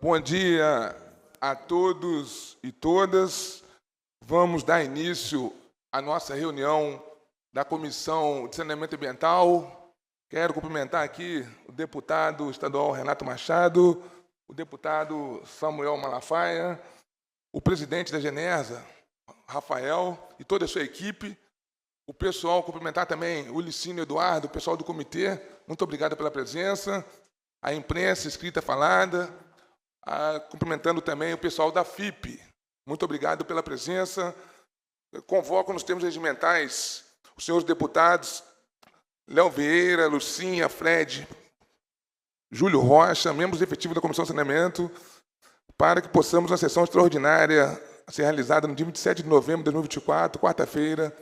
Bom dia a todos e todas. Vamos dar início à nossa reunião da Comissão de Saneamento Ambiental. Quero cumprimentar aqui o deputado estadual Renato Machado, o deputado Samuel Malafaia, o presidente da Genersa, Rafael, e toda a sua equipe. O pessoal, cumprimentar também o Licínio Eduardo, o pessoal do comitê, muito obrigado pela presença. A imprensa escrita falada, cumprimentando também o pessoal da FIP. Muito obrigado pela presença. Eu convoco nos termos regimentais os senhores deputados Léo Vieira, Lucinha, Fred, Júlio Rocha, membros efetivos da Comissão de Saneamento, para que possamos, na sessão extraordinária a ser realizada no dia 27 de novembro de 2024, quarta-feira,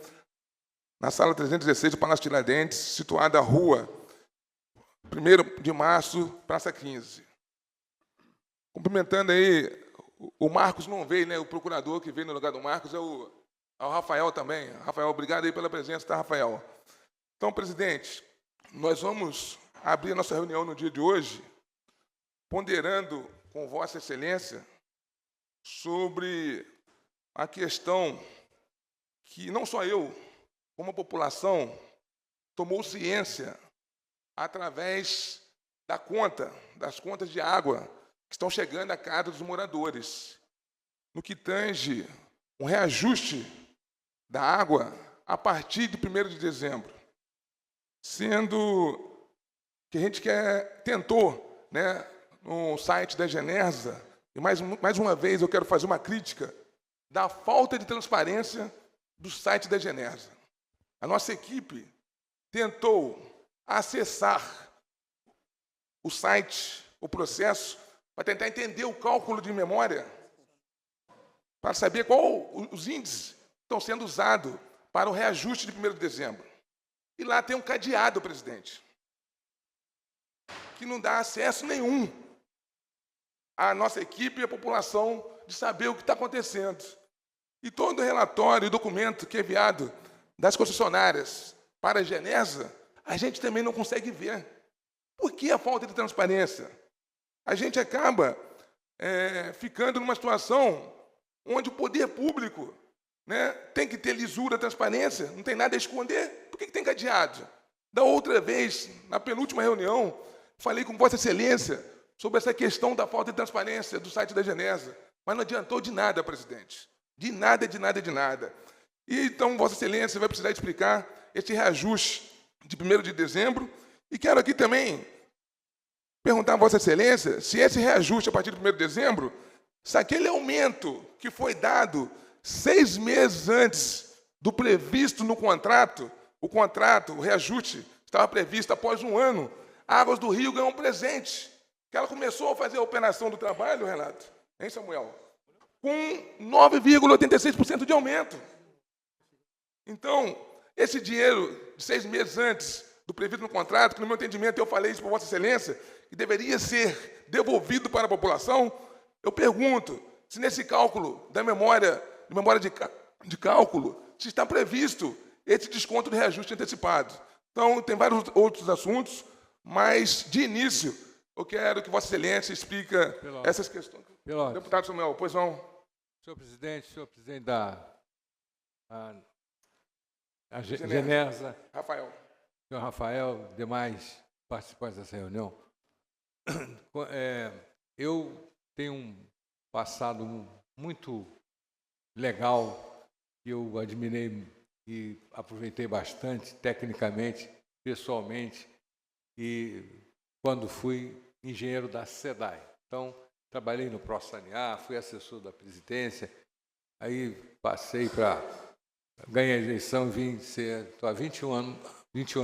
na sala 316 do Palácio Tiradentes, situada à rua 1º de março, Praça 15. Cumprimentando aí, o Marcos não veio, né? O procurador que veio no lugar do Marcos é o Rafael também. Rafael, obrigado aí pela presença, tá, Rafael? Então, presidente, nós vamos abrir a nossa reunião no dia de hoje, ponderando com Vossa Excelência sobre a questão que não só eu, como a população, tomou ciência através das contas de água que estão chegando à casa dos moradores, no que tange um reajuste da água a partir de 1º de dezembro, sendo que a gente tentou, né, no site da Genersa, e mais uma vez eu quero fazer uma crítica da falta de transparência do site da Genersa. A nossa equipe tentou acessar o site, o processo, para tentar entender o cálculo de memória, para saber qual os índices que estão sendo usados para o reajuste de 1º de dezembro. E lá tem um cadeado, presidente, que não dá acesso nenhum à nossa equipe e à população de saber o que está acontecendo. E todo o relatório e documento que é enviado das concessionárias para a Genersa, a gente também não consegue ver. Por que a falta de transparência? A gente acaba ficando numa situação onde o poder público, né, tem que ter lisura, transparência, não tem nada a esconder. Por que tem cadeado? Da outra vez, na penúltima reunião, falei com Vossa Excelência sobre essa questão da falta de transparência do site da Genersa, mas não adiantou de nada, presidente. De nada, de nada, de nada. E então, Vossa Excelência vai precisar explicar esse reajuste de 1º de dezembro. E quero aqui também perguntar a Vossa Excelência se esse reajuste a partir de 1º de dezembro, se aquele aumento que foi dado 6 meses antes do previsto no contrato, o reajuste estava previsto após 1 ano, a Águas do Rio ganhou um presente, que ela começou a fazer a operação do trabalho, Renato, hein, Samuel? Com 9,86% de aumento. Então, esse dinheiro de 6 meses antes do previsto no contrato, que no meu entendimento eu falei isso para Vossa Excelência, que deveria ser devolvido para a população, eu pergunto se nesse cálculo da memória de cálculo, se está previsto esse desconto de reajuste antecipado. Então, tem vários outros assuntos, mas, de início, eu quero que Vossa Excelência explique essas questões. Deputado Samuel, pois não. Senhor presidente da Genersa, Rafael. senhor Rafael, demais participantes dessa reunião, eu tenho um passado muito legal, que eu admirei e aproveitei bastante, tecnicamente, pessoalmente, e quando fui engenheiro da SEDAI. Então, trabalhei no ProSanear, fui assessor da presidência, aí passei para... ganhei a eleição e estou há 21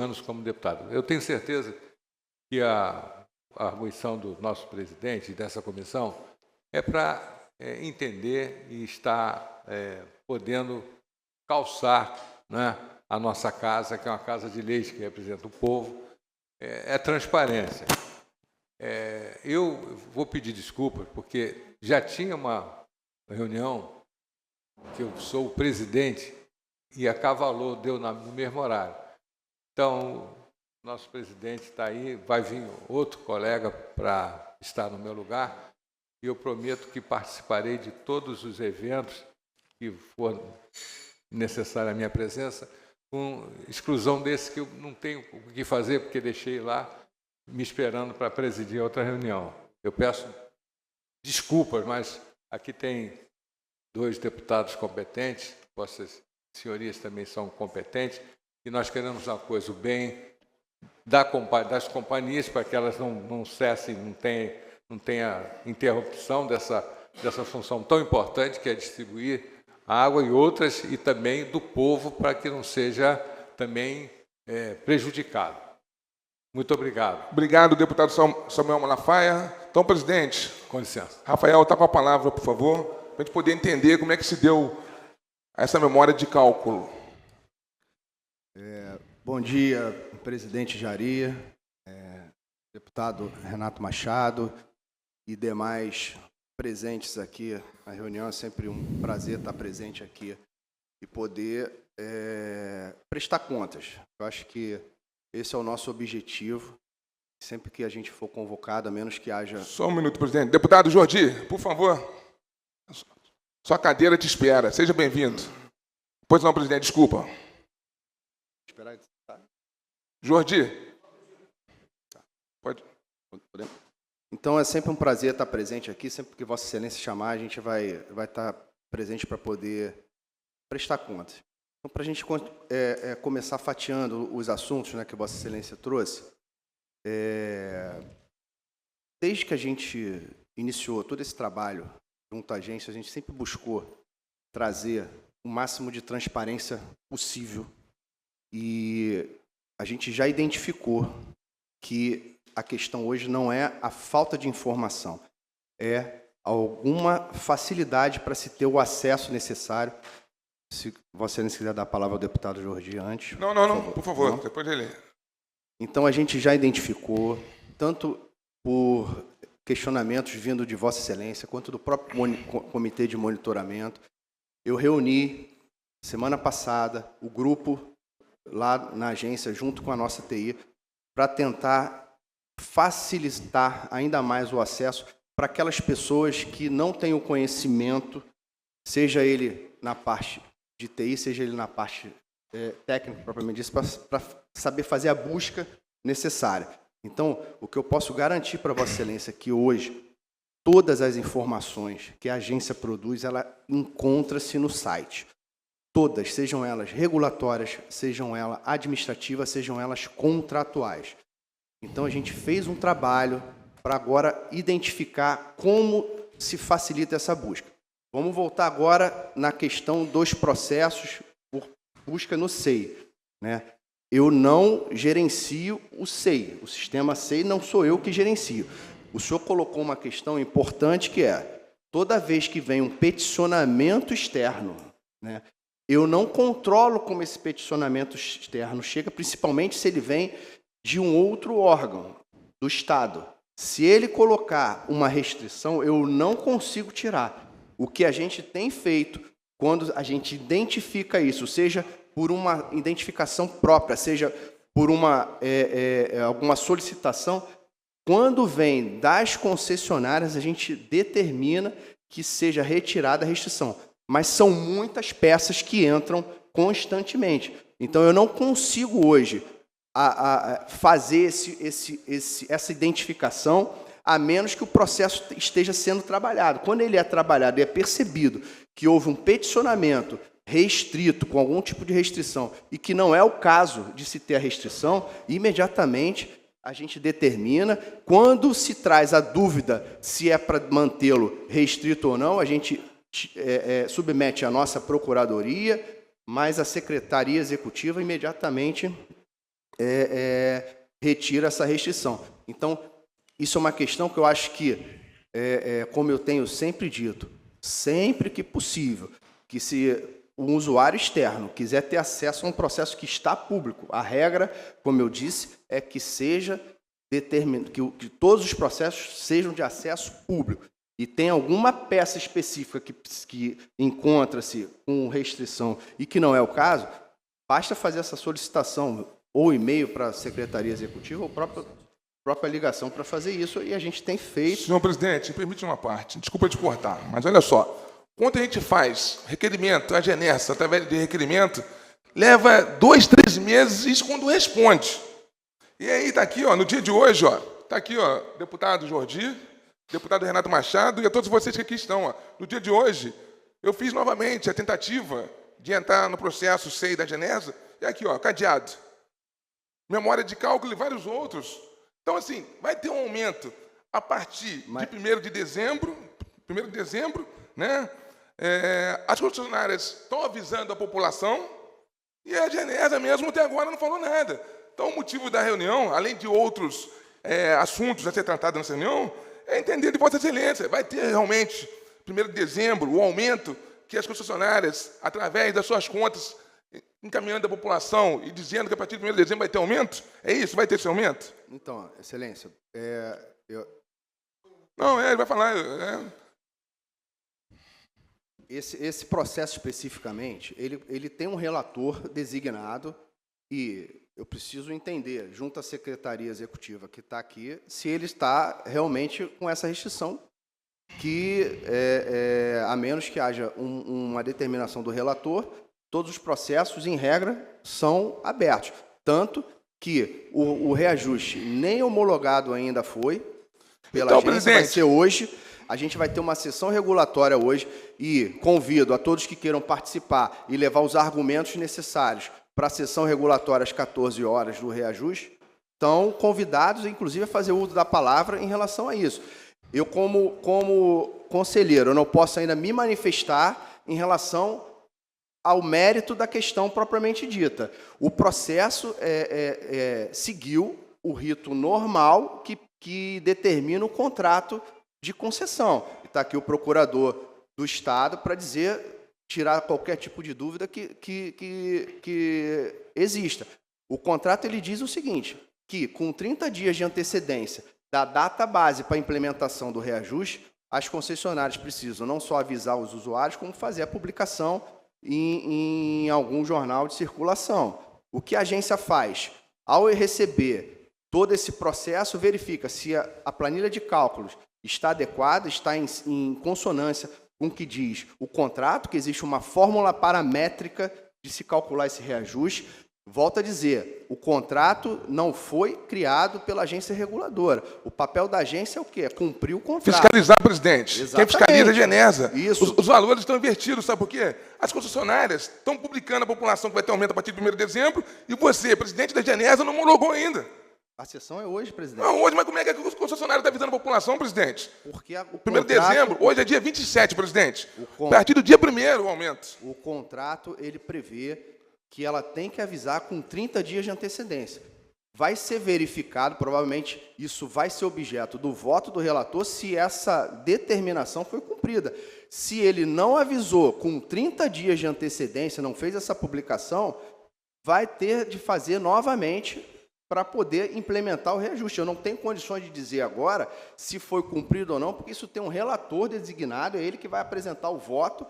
anos como deputado. Eu tenho certeza que a arguição do nosso presidente e dessa comissão é para entender e estar podendo calçar, né, a nossa casa, que é uma casa de leis que representa o povo, é transparência. Eu vou pedir desculpas, porque já tinha uma reunião que eu sou o presidente e acavalou, deu no mesmo horário. Então, nosso presidente está aí, vai vir outro colega para estar no meu lugar, e eu prometo que participarei de todos os eventos que for necessária a minha presença, com exclusão desse que eu não tenho o que fazer, porque deixei lá me esperando para presidir outra reunião. Eu peço desculpas, mas aqui tem 2 deputados competentes, vossas senhorias também são competentes, e nós queremos uma coisa, o bem das companhias, para que elas não cessem, não tenha interrupção dessa função tão importante, que é distribuir água e outras, e também do povo, para que não seja também prejudicado. Muito obrigado. Obrigado, deputado Samuel Malafaia. Então, presidente, com licença. Rafael, está com a palavra, por favor, para a gente poder entender como é que se deu essa memória de cálculo. Bom dia, presidente Jaria, deputado Renato Machado e demais presentes aqui na reunião. É sempre um prazer estar presente aqui e poder prestar contas. Eu acho que esse é o nosso objetivo, sempre que a gente for convocado, a menos que haja... Só um minuto, presidente. Deputado Jordi, por favor. Sua cadeira te espera. Seja bem-vindo. Pois não, presidente, desculpa. Esperar. Tá? Jordi. Pode. Então, é sempre um prazer estar presente aqui. Sempre que Vossa Excelência chamar, a gente vai estar presente para poder prestar contas. Então, para a gente começar fatiando os assuntos, né, que Vossa Excelência trouxe, desde que a gente iniciou todo esse trabalho junto à agência, a gente sempre buscou trazer o máximo de transparência possível, e a gente já identificou que a questão hoje não é a falta de informação, é alguma facilidade para se ter o acesso necessário. Se Vossa Excelência quiser dar a palavra ao deputado Jordi antes. Não, por favor, não? Depois dele. Então, a gente já identificou, tanto por questionamentos vindo de Vossa Excelência, quanto do próprio comitê de monitoramento. Eu reuni, semana passada, o grupo lá na agência, junto com a nossa TI, para tentar facilitar ainda mais o acesso para aquelas pessoas que não têm o conhecimento, seja ele na parte de TI, seja ele na parte técnica, propriamente dito, para saber fazer a busca necessária. Então, o que eu posso garantir para Vossa Excelência é que hoje, todas as informações que a agência produz, ela encontra-se no site. Todas, sejam elas regulatórias, sejam elas administrativas, sejam elas contratuais. Então, a gente fez um trabalho para agora identificar como se facilita essa busca. Vamos voltar agora na questão dos processos por busca no SEI, né? Eu não gerencio o SEI, o sistema SEI não sou eu que gerencio. O senhor colocou uma questão importante, que é, toda vez que vem um peticionamento externo, né, eu não controlo como esse peticionamento externo chega, principalmente se ele vem de um outro órgão do Estado. Se ele colocar uma restrição, eu não consigo tirar. O que a gente tem feito, quando a gente identifica isso, seja por uma identificação própria, seja por alguma solicitação, quando vem das concessionárias, a gente determina que seja retirada a restrição. Mas são muitas peças que entram constantemente. Então, eu não consigo hoje fazer essa identificação, a menos que o processo esteja sendo trabalhado. Quando ele é trabalhado e é percebido que houve um peticionamento restrito, com algum tipo de restrição, e que não é o caso de se ter a restrição, imediatamente a gente determina. Quando se traz a dúvida se é para mantê-lo restrito ou não, a gente submete à nossa procuradoria, mas a Secretaria Executiva imediatamente retira essa restrição. Então, isso é uma questão que eu acho que, como eu tenho sempre dito, sempre que possível, que se um usuário externo quiser ter acesso a um processo que está público, a regra, como eu disse, é que seja determinado, que todos os processos sejam de acesso público. E tem alguma peça específica que encontra-se com restrição e que não é o caso, basta fazer essa solicitação ou e-mail para a Secretaria Executiva ou próprio própria ligação para fazer isso e a gente tem feito. Senhor presidente, me permite uma parte. Desculpa te cortar, mas olha só. Quando a gente faz requerimento, a Genersa, através de requerimento, leva 2, 3 meses, isso quando responde. E aí está aqui, ó, no dia de hoje, ó, está aqui, ó, deputado Jordi, deputado Renato Machado e a todos vocês que aqui estão. Ó. No dia de hoje, eu fiz novamente a tentativa de entrar no processo SEI da Genersa, e aqui, ó, cadeado. Memória de cálculo e vários outros. Então, assim, vai ter um aumento a partir de 1º de dezembro, né? As concessionárias estão avisando a população e a Genersa mesmo até agora não falou nada. Então, o motivo da reunião, além de outros assuntos a ser tratados nessa reunião, é entender de Vossa Excelência. Vai ter realmente, 1º de dezembro, o aumento que as concessionárias, através das suas contas, encaminhando a população e dizendo que a partir de 1º de dezembro vai ter aumento? É isso? Vai ter esse aumento? Então, Excelência, Não, ele vai falar. Esse processo especificamente, ele tem um relator designado e eu preciso entender, junto à Secretaria Executiva que está aqui, se ele está realmente com essa restrição, que a menos que haja uma determinação do relator, todos os processos, em regra, são abertos. Tanto que o reajuste nem homologado ainda foi pela Então, agência, vai ser hoje. A gente vai ter uma sessão regulatória hoje e convido a todos que queiram participar e levar os argumentos necessários para a sessão regulatória às 14 horas do reajuste, estão convidados, inclusive, a fazer uso da palavra em relação a isso. Eu, como conselheiro, eu não posso ainda me manifestar em relação ao mérito da questão propriamente dita. O processo seguiu o rito normal que determina o contrato de concessão. Está aqui o procurador do Estado para tirar qualquer tipo de dúvida que exista. O contrato ele diz o seguinte, que com 30 dias de antecedência da data base para a implementação do reajuste, as concessionárias precisam não só avisar os usuários, como fazer a publicação em algum jornal de circulação. O que a agência faz? Ao receber todo esse processo, verifica se a planilha de cálculos está adequada, está em consonância com o que diz o contrato, que existe uma fórmula paramétrica de se calcular esse reajuste. Volto a dizer, o contrato não foi criado pela agência reguladora. O papel da agência é o quê? É cumprir o contrato. Fiscalizar, presidente. Exatamente. Quem fiscaliza é a Genersa. Isso. Os valores estão invertidos, sabe por quê? As concessionárias estão publicando a população que vai ter aumento a partir de 1º de dezembro e você, presidente da Genersa, não homologou ainda. A sessão é hoje, presidente. Não, hoje, mas como é que o concessionário está avisando a população, presidente? Porque o 1º de dezembro, hoje é dia 27, presidente. A partir do dia 1º o aumento. O contrato, ele prevê que ela tem que avisar com 30 dias de antecedência. Vai ser verificado, provavelmente isso vai ser objeto do voto do relator, se essa determinação foi cumprida. Se ele não avisou com 30 dias de antecedência, não fez essa publicação, vai ter de fazer novamente para poder implementar o reajuste. Eu não tenho condições de dizer agora se foi cumprido ou não, porque isso tem um relator designado, é ele que vai apresentar o voto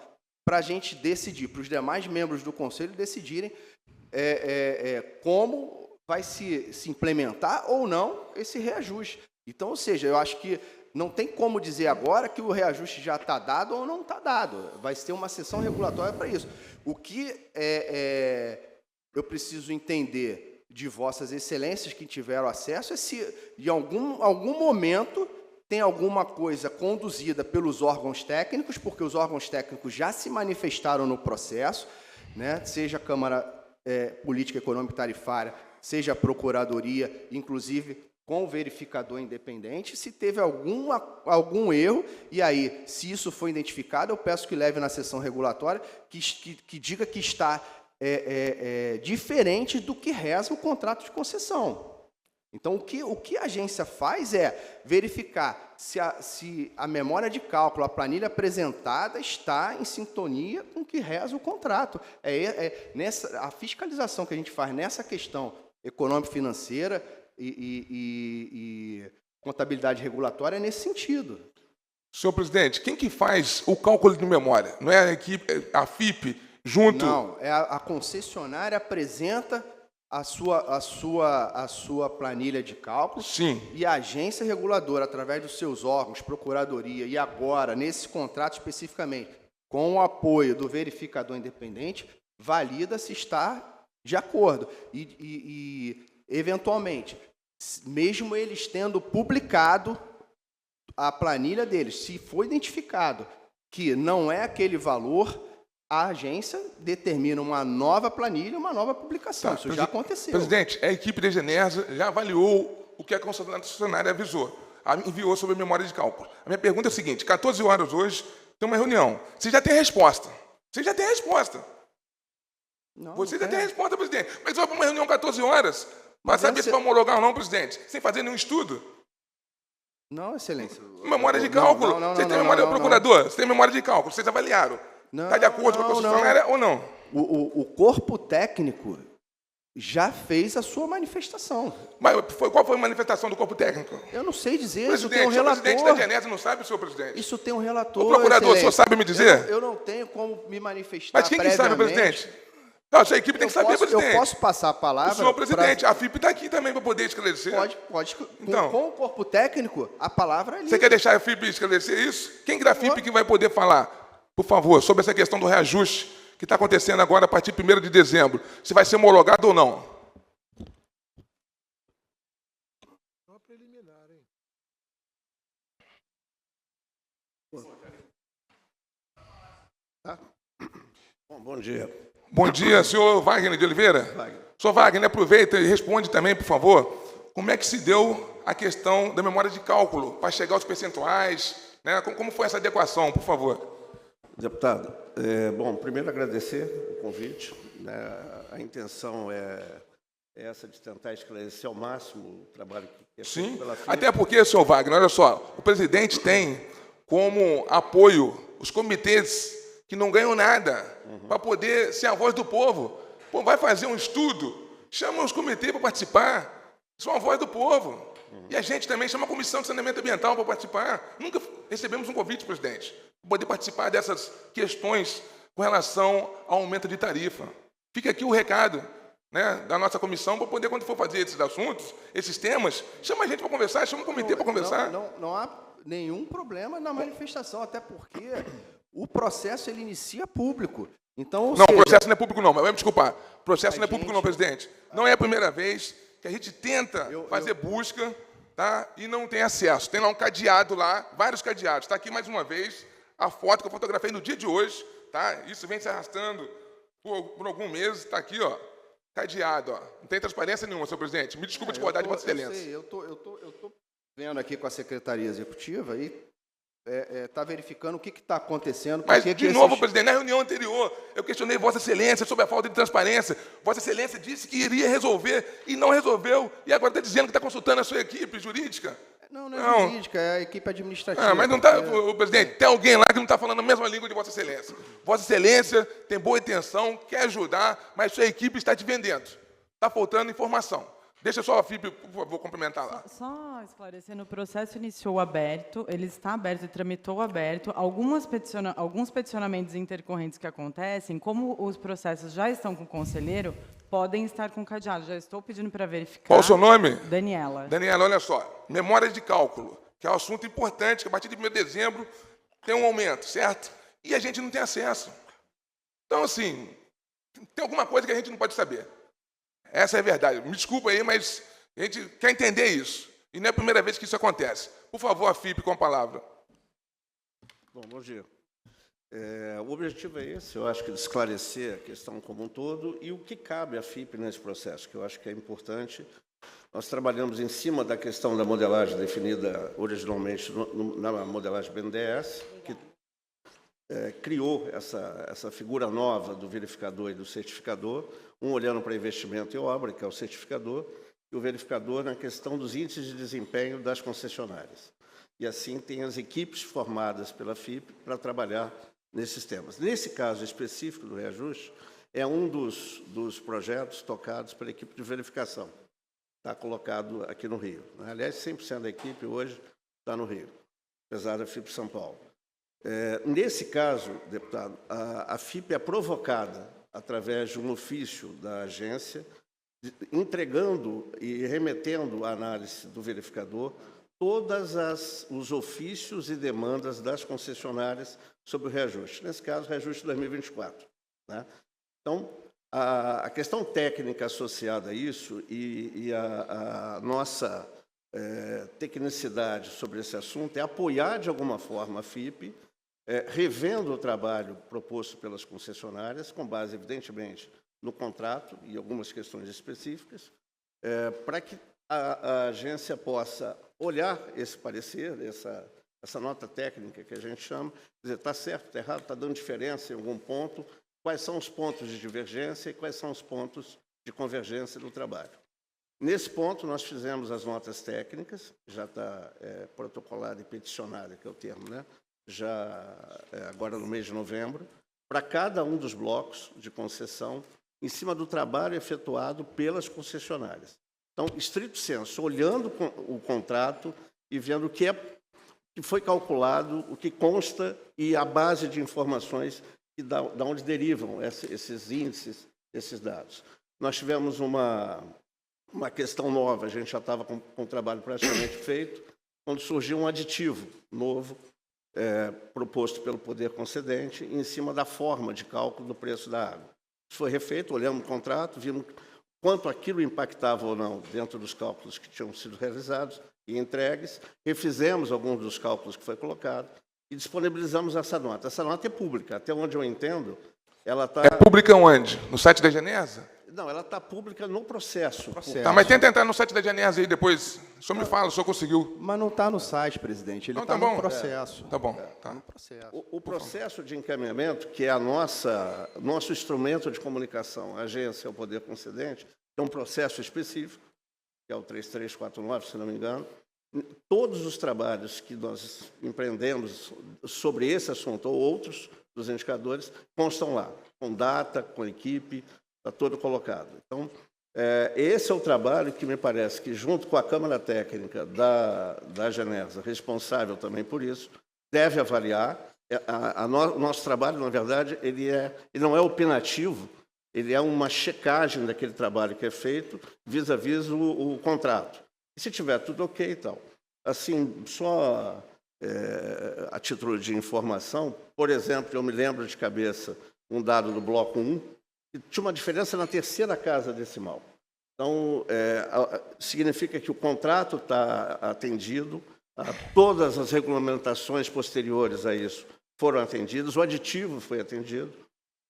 para a gente decidir, para os demais membros do Conselho decidirem como vai se implementar ou não esse reajuste. Então, ou seja, eu acho que não tem como dizer agora que o reajuste já está dado ou não está dado. Vai ser uma sessão regulatória para isso. O que eu preciso entender de Vossas Excelências que tiveram acesso é se, em algum momento, tem alguma coisa conduzida pelos órgãos técnicos, porque os órgãos técnicos já se manifestaram no processo, né? Seja a Câmara Política Econômica e Tarifária, seja a Procuradoria, inclusive com o verificador independente, se teve algum erro, e aí, se isso foi identificado, eu peço que leve na sessão regulatória, que diga que está diferente do que reza o contrato de concessão. Então, o que a agência faz é verificar se a memória de cálculo, a planilha apresentada, está em sintonia com o que reza o contrato. A fiscalização que a gente faz nessa questão econômico-financeira e contabilidade regulatória é nesse sentido. Senhor presidente, quem que faz o cálculo de memória? Não é a equipe, a FIP, junto? Não, a concessionária apresenta a sua planilha de cálculo. Sim. E a agência reguladora, através dos seus órgãos, procuradoria, e agora, nesse contrato especificamente, com o apoio do verificador independente, valida se está de acordo. E eventualmente, mesmo eles tendo publicado a planilha deles, se for identificado que não é aquele valor, a agência determina uma nova planilha, uma nova publicação. Isso já aconteceu. Presidente, a equipe da Genersa já avaliou o que a concessionária avisou, enviou sobre a memória de cálculo. A minha pergunta é a seguinte: 14 horas hoje, tem uma reunião. Você já tem a resposta. Você já tem a resposta. Você já tem a resposta, presidente. Mas vai para uma reunião 14 horas para saber se vai homologar ou não, presidente, sem fazer nenhum estudo. Não, excelência. Memória de cálculo. Você tem memória do procurador? Você tem memória de cálculo? Vocês avaliaram? Está de acordo com a concessionária ou não? O corpo técnico já fez a sua manifestação. Mas qual foi a manifestação do corpo técnico? Eu não sei dizer, Presidente, isso tem um relator. O presidente da Genersa não sabe, senhor presidente? Isso tem um relator. O procurador, o senhor sabe me dizer? Eu não tenho como me manifestar. Mas quem que sabe, presidente? Não, a sua equipe tem que saber, presidente. Eu posso passar a palavra? O senhor presidente, a FIP está aqui também para poder esclarecer. Pode. Então, com o corpo técnico, a palavra é livre. Você quer deixar a FIP esclarecer isso? Quem da FIP que vai poder falar, por favor, sobre essa questão do reajuste que está acontecendo agora a partir de 1º de dezembro? Se vai ser homologado ou não? Bom dia. Bom dia, senhor Wagner de Oliveira. Wagner. Senhor Wagner, aproveita e responde também, por favor, como é que se deu a questão da memória de cálculo para chegar aos percentuais, né? Como foi essa adequação, por favor? Deputado, bom, primeiro agradecer o convite, né? A intenção é essa de tentar esclarecer ao máximo o trabalho que é feito pela FIP. Até porque, senhor Wagner, olha só, o presidente tem como apoio os comitês que não ganham nada, para poder ser a voz do povo. Pô, vai fazer um estudo, chama os comitês para participar, são a voz do povo. E a gente também chama a Comissão de Saneamento Ambiental para participar. Nunca recebemos um convite, presidente, para poder participar dessas questões com relação ao aumento de tarifa. Fica aqui o recado, né, da nossa comissão, para poder, quando for fazer esses assuntos, esses temas, chama a gente para conversar, chama o comitê para conversar. Não há nenhum problema na manifestação, até porque o processo ele inicia público. Então, não, o processo não é público não, mas vai me desculpar. O processo não é público não, presidente. Não é a primeira vez que a gente tenta fazer busca, tá, e não tem acesso. Tem lá um cadeado lá, vários cadeados. Está aqui mais uma vez a foto que eu fotografei no dia de hoje. Tá? Isso vem se arrastando por algum mês. Está aqui, ó, cadeado. Ó. Não tem transparência nenhuma, senhor presidente. Me desculpa discordar de Vossa Excelência. Eu estou vendo aqui com a Secretaria Executiva e está verificando o que está acontecendo. Mas, de novo, presidente, na reunião anterior, eu questionei Vossa Excelência sobre a falta de transparência. Vossa Excelência disse que iria resolver e não resolveu. E agora está dizendo que está consultando a sua equipe jurídica. Não é jurídica, é a equipe administrativa. Mas não está, presidente, tem alguém lá que não está falando a mesma língua de Vossa Excelência. Vossa Excelência tem boa intenção, quer ajudar, mas sua equipe está te vendendo. Está faltando informação. Deixa só a FIP, por favor, complementar lá. Só esclarecendo, o processo iniciou aberto, ele está aberto e tramitou aberto. Alguns peticionamentos intercorrentes que acontecem, como os processos já estão com o conselheiro, podem estar com cadeado. Já estou pedindo para verificar. Qual o seu nome? Daniela. Daniela, olha só. Memória de cálculo, que é um assunto importante, que a partir de 1º de dezembro tem um aumento, certo? E a gente não tem acesso. Então, assim, tem alguma coisa que a gente não pode saber. Essa é a verdade. Me desculpa aí, mas a gente quer entender isso. E não é a primeira vez que isso acontece. Por favor, a FIP, com a palavra. Bom dia. O objetivo é esse, eu acho que de esclarecer a questão como um todo e o que cabe à FIP nesse processo, que eu acho que é importante. Nós trabalhamos em cima da questão da modelagem definida originalmente na modelagem BNDES, que criou essa figura nova do verificador e do certificador, um olhando para investimento e obra, que é o certificador, e o verificador na questão dos índices de desempenho das concessionárias. E assim tem as equipes formadas pela FIP para trabalhar nesses temas. Nesse caso específico do reajuste, é um dos projetos tocados pela equipe de verificação. Está colocado aqui no Rio. Aliás, 100% da equipe hoje está no Rio, apesar da FIP São Paulo. Nesse caso, deputado, a FIP é provocada através de um ofício da agência entregando e remetendo à análise do verificador todos os ofícios e demandas das concessionárias sobre o reajuste. Nesse caso, reajuste 2024. Né? Então, a questão técnica associada a isso e a nossa tecnicidade sobre esse assunto é apoiar, de alguma forma, a FIP, revendo o trabalho proposto pelas concessionárias, com base, evidentemente, no contrato e algumas questões específicas, para que a agência possa olhar esse parecer, essa nota técnica que a gente chama, dizer, está certo, está errado, está dando diferença em algum ponto, quais são os pontos de divergência e quais são os pontos de convergência do trabalho. Nesse ponto, nós fizemos as notas técnicas, já está protocolada e peticionada, que é o termo, né? Agora no mês de novembro, para cada um dos blocos de concessão, em cima do trabalho efetuado pelas concessionárias. Então, estrito senso, olhando o contrato e vendo o que foi calculado, o que consta e a base de informações da onde derivam esses índices, esses dados. Nós tivemos uma questão nova, a gente já estava com o trabalho praticamente feito, quando surgiu um aditivo novo, proposto pelo poder concedente, em cima da forma de cálculo do preço da água. Isso foi refeito, olhamos o contrato, vimos quanto aquilo impactava ou não dentro dos cálculos que tinham sido realizados e entregues, refizemos alguns dos cálculos que foi colocado e disponibilizamos essa nota. Essa nota é pública, até onde eu entendo, ela está... É pública onde? No site da Genersa? Não, ela está pública no processo. Tá, mas tenta entrar no site da Genersa aí depois. O senhor me fala, o senhor conseguiu. Mas não está no site, presidente. Ele Não, está tá bom. no processo. Tá bom. Tá. No processo. O processo de encaminhamento, que é nosso instrumento de comunicação, a agência, o poder concedente, é um processo específico, que é o 3349, se não me engano. Todos os trabalhos que nós empreendemos sobre esse assunto ou outros dos indicadores constam lá, com data, com equipe, está todo colocado. Então, esse é o trabalho que me parece que, junto com a Câmara Técnica da Genersa, responsável também por isso, deve avaliar. O nosso trabalho, na verdade, ele não é opinativo, ele é uma checagem daquele trabalho que é feito vis-à-vis o contrato. E se tiver tudo ok e tal. Assim, só a título de informação, por exemplo, eu me lembro de cabeça um dado do bloco 1, que tinha uma diferença na terceira casa decimal. Então, significa que o contrato está atendido, todas as regulamentações posteriores a isso foram atendidas, o aditivo foi atendido,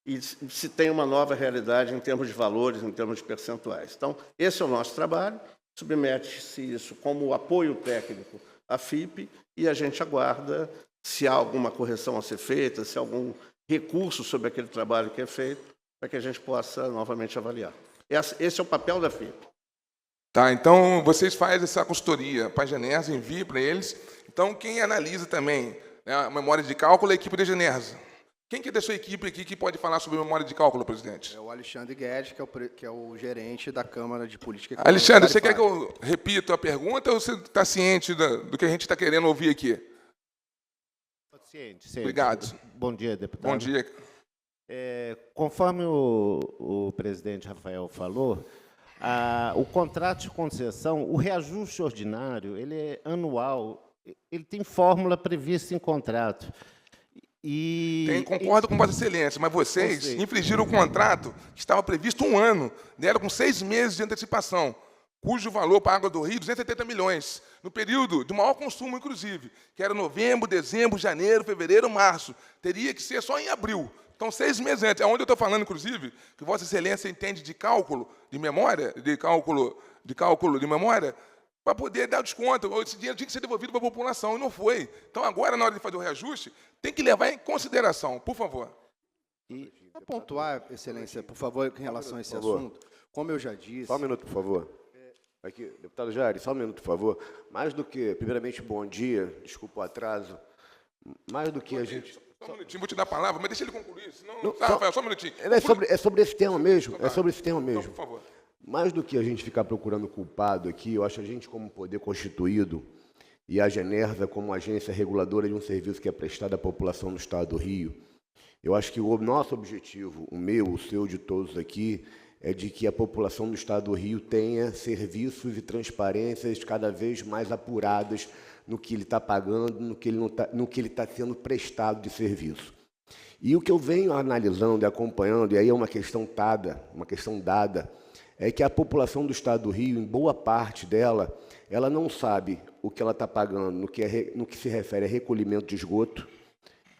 e se tem uma nova realidade em termos de valores, em termos de percentuais. Então, esse é o nosso trabalho, submete-se isso como apoio técnico à FIP, e a gente aguarda se há alguma correção a ser feita, se há algum recurso sobre aquele trabalho que é feito, para que a gente possa novamente avaliar. Esse é o papel da FIP. Tá, então vocês fazem essa consultoria para a Genersa, envia para eles. Então, quem analisa também, né, a memória de cálculo é a equipe da Genersa. Quem que é da sua equipe aqui que pode falar sobre memória de cálculo, presidente? É o Alexandre Guedes, que é o gerente da Câmara de Política Econômica. Alexandre, você quer que eu repita a pergunta ou você está ciente do que a gente está querendo ouvir aqui? Estou ciente. Obrigado. Bom dia, deputado. Bom dia. Conforme o presidente Rafael falou, o contrato de concessão, o reajuste ordinário, ele é anual, ele tem fórmula prevista em contrato. Concordo com Vossa Excelência, mas vocês infringiram o contrato que estava previsto 1 ano, deram com 6 meses de antecipação, cujo valor para a Água do Rio, 270 milhões, no período de maior consumo, inclusive, que era novembro, dezembro, janeiro, fevereiro, março. Teria que ser só em abril. Então, 6 meses antes. É onde eu estou falando, inclusive, que Vossa Excelência entende de cálculo de memória, de memória, para poder dar desconto. Esse dinheiro tinha que ser devolvido para a população, e não foi. Então, agora, na hora de fazer o reajuste, tem que levar em consideração, por favor. Para pontuar, Excelência, por favor, em relação a esse assunto, como eu já disse... Só um minuto, por favor. Aqui, deputado Jair, só um minuto, por favor. Mais do que, primeiramente, bom dia, desculpa o atraso, mais do que a gente... Só um minutinho, vou te dar a palavra, mas deixa ele concluir, senão... Tá, Rafael, só um minutinho. É sobre esse tema mesmo, é sobre esse tema mesmo. Então, por favor. Mais do que a gente ficar procurando culpado aqui, eu acho que a gente, como poder constituído, e a Genersa como agência reguladora de um serviço que é prestado à população do Estado do Rio, eu acho que o nosso objetivo, o meu, o seu, de todos aqui, é de que a população do Estado do Rio tenha serviços e transparências cada vez mais apuradas no que ele está pagando, no que ele está sendo prestado de serviço. E o que eu venho analisando e acompanhando, e aí é uma questão dada, é que a população do Estado do Rio, em boa parte dela, ela não sabe o que ela está pagando no que se refere a recolhimento de esgoto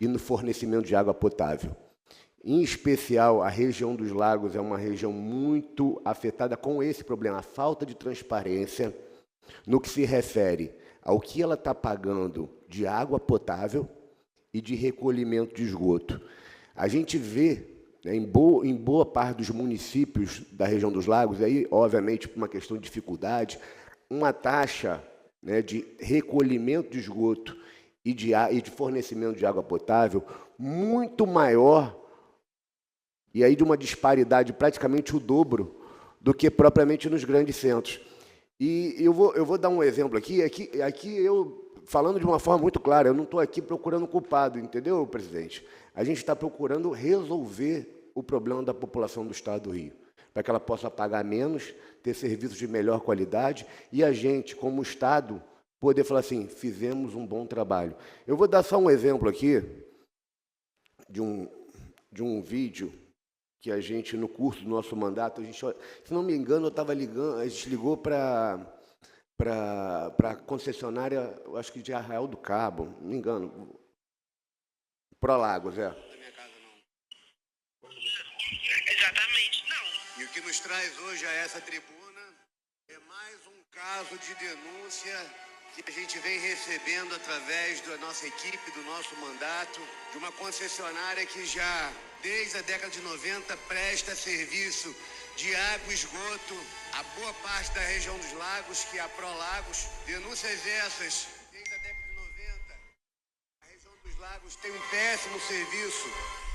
e no fornecimento de água potável. Em especial, a região dos lagos é uma região muito afetada com esse problema, a falta de transparência no que se refere ao que ela está pagando de água potável e de recolhimento de esgoto. A gente vê, né, em boa parte dos municípios da região dos lagos, aí, obviamente, por uma questão de dificuldade, uma taxa, né, de recolhimento de esgoto e de fornecimento de água potável muito maior, e aí de uma disparidade praticamente o dobro do que propriamente nos grandes centros. E eu vou dar um exemplo aqui eu, falando de uma forma muito clara, eu não estou aqui procurando culpado, entendeu, presidente? A gente está procurando resolver o problema da população do Estado do Rio, para que ela possa pagar menos, ter serviços de melhor qualidade, e a gente, como Estado, poder falar assim, fizemos um bom trabalho. Eu vou dar só um exemplo aqui de um vídeo que a gente, no curso do nosso mandato, se não me engano, a gente ligou para a concessionária, eu acho que de Arraial do Cabo, não me engano, Prolagos, Exatamente, não. E o que nos traz hoje a essa tribuna é mais um caso de denúncia que a gente vem recebendo através da nossa equipe, do nosso mandato, de uma concessionária que já, desde a década de 90, presta serviço de água e esgoto a boa parte da região dos lagos, que é a Prolagos. Denúncias essas, desde a década de 90, a região dos lagos tem um péssimo serviço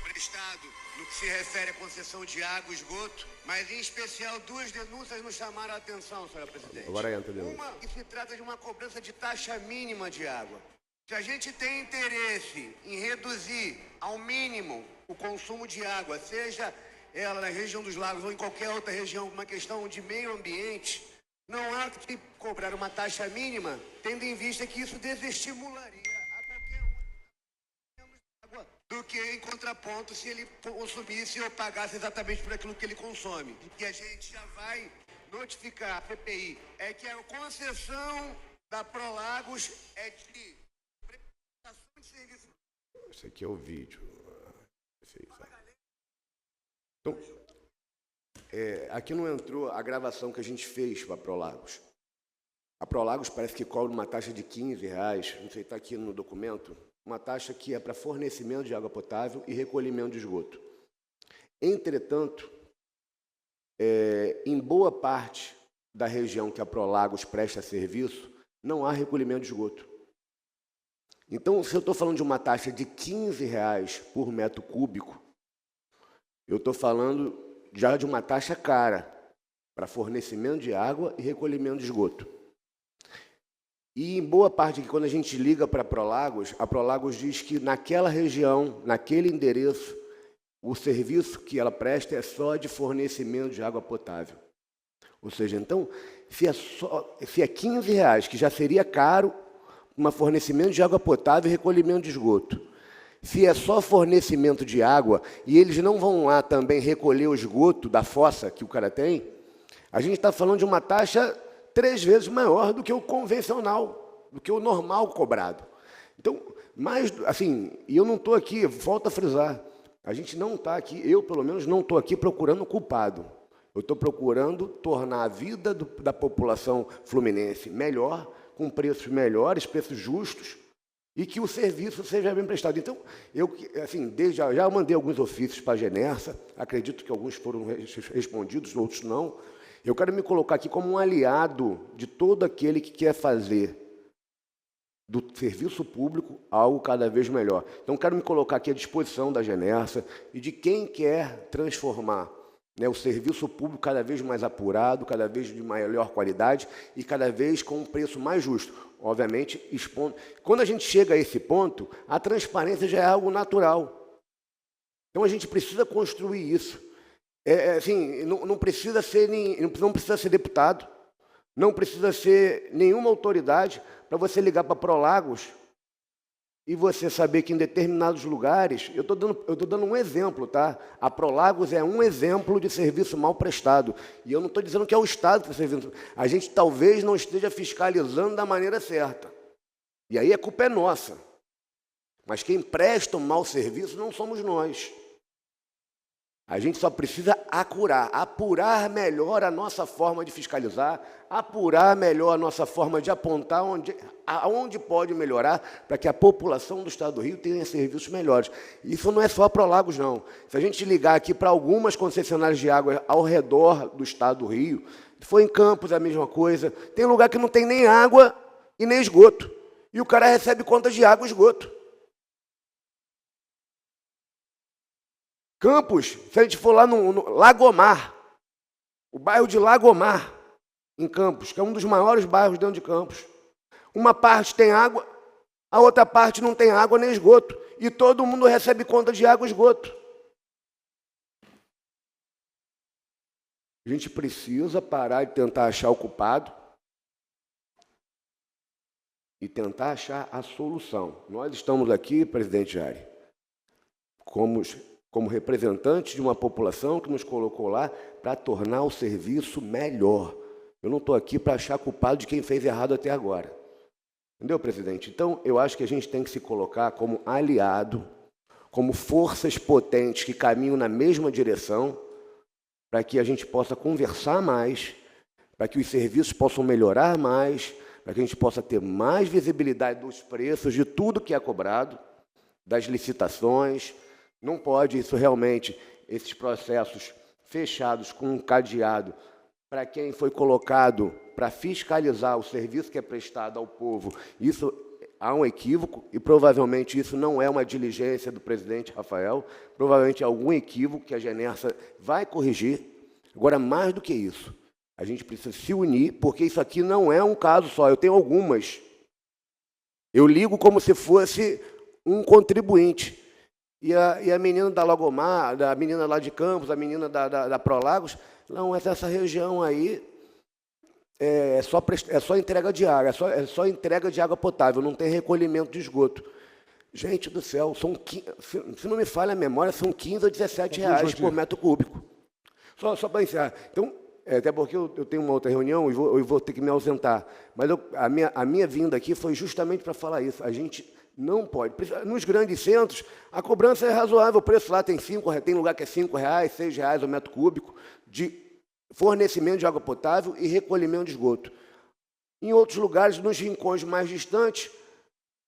prestado no que se refere à concessão de água e esgoto, mas em especial duas denúncias nos chamaram a atenção, senhora presidente. Agora entra a denúncia. Uma que se trata de uma cobrança de taxa mínima de água. Se a gente tem interesse em reduzir ao mínimo o consumo de água, seja ela na região dos lagos ou em qualquer outra região, uma questão de meio ambiente, não há que cobrar uma taxa mínima, tendo em vista que isso desestimularia a qualquer água do que em contraponto se ele consumisse ou pagasse exatamente por aquilo que ele consome. E que a gente já vai notificar a PPI é que a concessão da Prolagos é de prestação de serviço. Esse aqui é o vídeo. Então, aqui não entrou a gravação que a gente fez para a Prolagos. A Prolagos parece que cobra uma taxa de R$15, não sei, está aqui no documento, uma taxa que é para fornecimento de água potável e recolhimento de esgoto. Entretanto, em boa parte da região que a Prolagos presta serviço, não há recolhimento de esgoto. Então, se eu estou falando de uma taxa de R$15 por metro cúbico, eu estou falando já de uma taxa cara para fornecimento de água e recolhimento de esgoto. E em boa parte, quando a gente liga para a Prolagos diz que naquela região, naquele endereço, o serviço que ela presta é só de fornecimento de água potável. Ou seja, então, se é R$15, que já seria caro, um fornecimento de água potável e recolhimento de esgoto. Se é só fornecimento de água e eles não vão lá também recolher o esgoto da fossa que o cara tem, a gente está falando de uma taxa 3 vezes maior do que o convencional, do que o normal cobrado. Então, e eu não estou aqui, volto a frisar, a gente não está aqui, eu pelo menos não estou aqui procurando culpado. Eu estou procurando tornar a vida da população fluminense melhor, com preços melhores, preços justos, e que o serviço seja bem prestado. Então, desde já mandei alguns ofícios para a Genersa, acredito que alguns foram respondidos, outros não. Eu quero me colocar aqui como um aliado de todo aquele que quer fazer do serviço público algo cada vez melhor. Então, quero me colocar aqui à disposição da Genersa e de quem quer transformar, né, o serviço público cada vez mais apurado, cada vez de melhor qualidade e cada vez com um preço mais justo. Obviamente, expondo. Quando a gente chega a esse ponto, a transparência já é algo natural. Então, a gente precisa construir isso. Assim, não precisa ser não precisa ser deputado, não precisa ser nenhuma autoridade para você ligar para a Prolagos e você saber que em determinados lugares, eu estou dando um exemplo, tá? A Prolagos é um exemplo de serviço mal prestado. E eu não estou dizendo que é o Estado que está servindo. A gente talvez não esteja fiscalizando da maneira certa. E aí a culpa é nossa. Mas quem presta um mau serviço não somos nós. A gente só precisa apurar melhor a nossa forma de fiscalizar, apurar melhor a nossa forma de apontar aonde pode melhorar para que a população do Estado do Rio tenha serviços melhores. Isso não é só para Prolagos, não. Se a gente ligar aqui para algumas concessionárias de água ao redor do Estado do Rio, se for em Campos é a mesma coisa, tem lugar que não tem nem água e nem esgoto. E o cara recebe contas de água e esgoto. Campos, se a gente for lá no Lagomar, o bairro de Lagomar, em Campos, que é um dos maiores bairros dentro de Campos, uma parte tem água, a outra parte não tem água nem esgoto, e todo mundo recebe conta de água e esgoto. A gente precisa parar de tentar achar o culpado e tentar achar a solução. Nós estamos aqui, presidente Jair, como representantes de uma população que nos colocou lá para tornar o serviço melhor. Eu não estou aqui para achar culpado de quem fez errado até agora. Entendeu, presidente? Então, eu acho que a gente tem que se colocar como aliado, como forças potentes que caminham na mesma direção, para que a gente possa conversar mais, para que os serviços possam melhorar mais, para que a gente possa ter mais visibilidade dos preços, de tudo que é cobrado, das licitações. Não pode isso realmente, esses processos fechados com um cadeado para quem foi colocado para fiscalizar o serviço que é prestado ao povo. Isso há um equívoco e provavelmente isso não é uma diligência do presidente Rafael, provavelmente é algum equívoco que a Genersa vai corrigir. Agora, mais do que isso, a gente precisa se unir, porque isso aqui não é um caso só, eu tenho algumas. Eu ligo como se fosse um contribuinte. E a menina da Lagomar, a menina lá de Campos, a menina da Prolagos, não, essa região aí é só entrega de água, é só entrega de água potável, não tem recolhimento de esgoto. Gente do céu, se não me falha a memória, são 15 a 17 reais por metro cúbico. Só para encerrar. Então, até porque eu tenho uma outra reunião e eu vou ter que me ausentar. Mas a minha vinda aqui foi justamente para falar isso. A gente não pode. Nos grandes centros, a cobrança é razoável. O preço lá tem lugar que é R$ 5, R$ 6 o metro cúbico de fornecimento de água potável e recolhimento de esgoto. Em outros lugares, nos rincões mais distantes,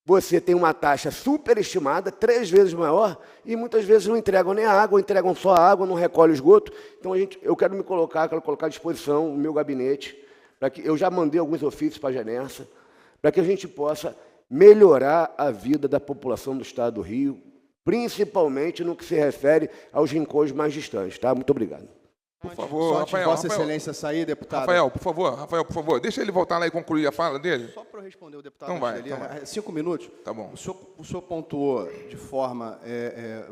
você tem uma taxa superestimada, 3 vezes maior, e muitas vezes não entregam nem a água, entregam só a água, não recolhem o esgoto. Então, eu quero colocar à disposição o meu gabinete, para que eu já mandei alguns ofícios para a Genersa, para que a gente possa melhorar a vida da população do Estado do Rio, principalmente no que se refere aos rincões mais distantes. Tá? Muito obrigado. Por favor, Rafael. Vossa Excelência sair, deputado. Rafael, por favor, deixa ele voltar lá e concluir a fala dele. Só para responder o deputado. Então vai. 5 minutos. Tá bom. O senhor pontuou de forma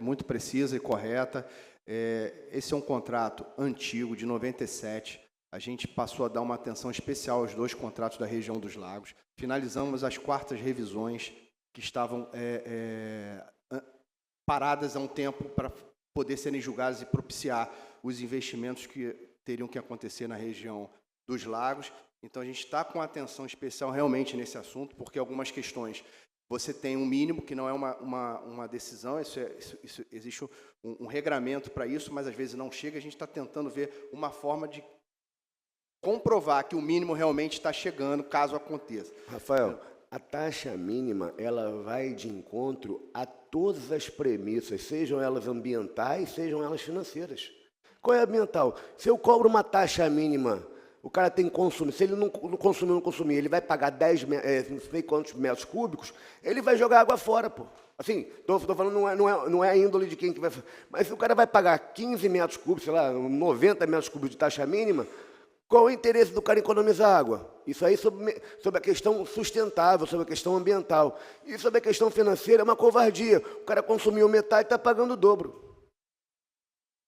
muito precisa e correta. Esse é um contrato antigo, de 97. A gente passou a dar uma atenção especial aos 2 contratos da região dos Lagos. Finalizamos as 4ª revisões que estavam paradas há um tempo para poder serem julgadas e propiciar os investimentos que teriam que acontecer na região dos Lagos. Então, a gente está com atenção especial realmente nesse assunto, porque algumas questões você tem um mínimo, que não é uma decisão, existe um regramento para isso, mas às vezes não chega. A gente está tentando ver uma forma de comprovar que o mínimo realmente está chegando, caso aconteça. Rafael, a taxa mínima ela vai de encontro a todas as premissas, sejam elas ambientais, sejam elas financeiras. Qual é a ambiental? Se eu cobro uma taxa mínima, o cara tem que consumir. Se ele não consumir, ele vai pagar 10, não sei quantos metros cúbicos, ele vai jogar água fora, pô. Assim, estou falando, não é a índole de quem que vai... Mas se o cara vai pagar 15 metros cúbicos, sei lá, 90 metros cúbicos de taxa mínima, qual é o interesse do cara em economizar água? Isso aí sobre a questão sustentável, sobre a questão ambiental. E sobre a questão financeira é uma covardia. O cara consumiu metade e está pagando o dobro.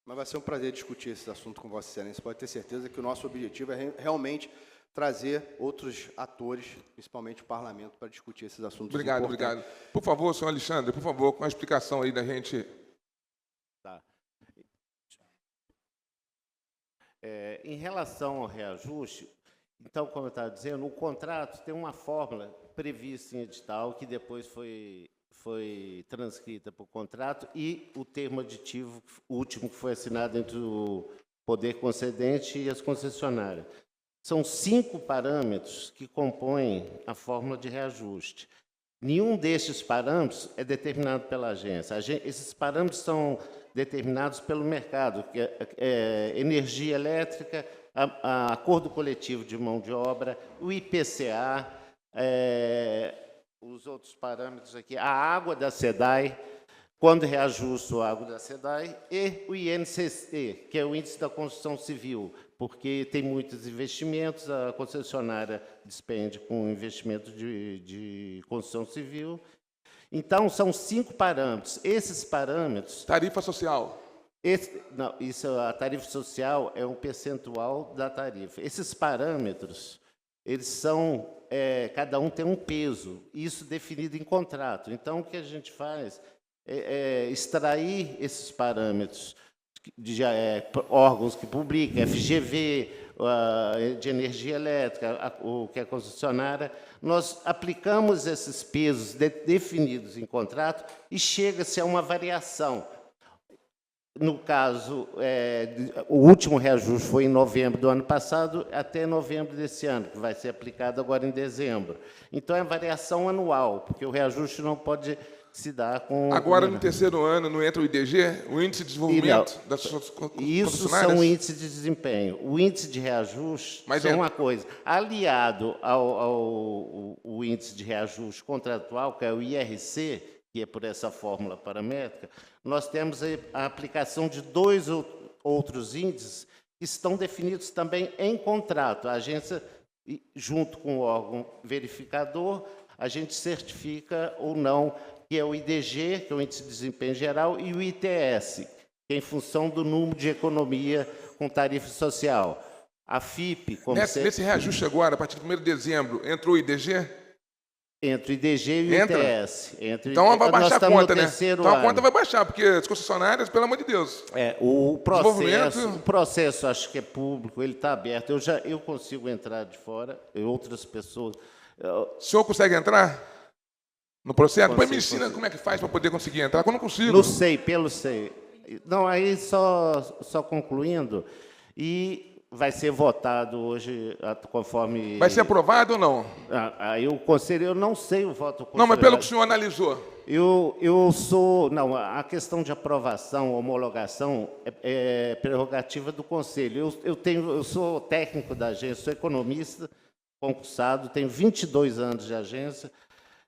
Mas vai ser um prazer discutir esse assunto com Vossa Excelência. Pode ter certeza que o nosso objetivo é realmente trazer outros atores, principalmente o parlamento, para discutir esses assuntos Obrigado, importantes. obrigado. Por favor, senhor Alexandre, por favor, com a explicação aí da gente. Tá. Em relação ao reajuste, então, como eu estava dizendo, o contrato tem uma fórmula prevista em edital que depois foi transcrita por contrato e o termo aditivo último que foi assinado entre o poder concedente e as concessionárias. São 5 parâmetros que compõem a fórmula de reajuste. Nenhum destes parâmetros é determinado pela agência. Esses parâmetros são determinados pelo mercado, que é energia elétrica, acordo coletivo de mão de obra, o IPCA, os outros parâmetros aqui, a água da SEDAI, quando reajusta a água da SEDAI, e o INCC, que é o Índice da Construção Civil, porque tem muitos investimentos, a concessionária despende com investimento de construção civil. Então, são 5 parâmetros. Esses parâmetros... Tarifa social. Não, a tarifa social é um percentual da tarifa. Esses parâmetros, eles são... cada um tem um peso, isso definido em contrato. Então, o que a gente faz é extrair esses parâmetros de órgãos que publicam, FGV, de energia elétrica, o que é concessionária, nós aplicamos esses pesos definidos em contrato e chega-se a uma variação. No caso, o último reajuste foi em novembro do ano passado até novembro desse ano, que vai ser aplicado agora em dezembro. Então, é variação anual, porque o reajuste não pode se dar com... Agora, no terceiro ano, não entra o IDG, o Índice de Desenvolvimento das Isso concessionárias? são índices de desempenho. O índice de reajuste é uma coisa. Aliado ao índice de reajuste contratual, que é o IRC, que é por essa fórmula paramétrica, nós temos a aplicação de 2 outros índices que estão definidos também em contrato. A agência, junto com o órgão verificador, a gente certifica ou não, que é o IDG, que é o Índice de Desempenho Geral, e o ITS, que é em função do número de economia com tarifa social. A FIP... Nesse reajuste agora, a partir de 1º de dezembro, entrou o IDG? Entre o IDG e o ITS. Então vai baixar a conta, né? Então a ano. conta vai baixar, porque as concessionárias, pelo amor de Deus. O processo acho que é público, ele está aberto. Eu consigo entrar de fora, outras pessoas... O senhor consegue entrar no processo? Depois me ensina como é que faz para poder conseguir entrar, que eu não consigo. Não sei, Não, aí só concluindo, e vai ser votado hoje, conforme... Vai ser aprovado ou não? Aí o conselho, eu não sei o voto conselho. Não, mas pelo que o senhor analisou. Não, a questão de aprovação, homologação, é prerrogativa do conselho. Eu sou técnico da agência, sou economista, concursado, tenho 22 anos de agência.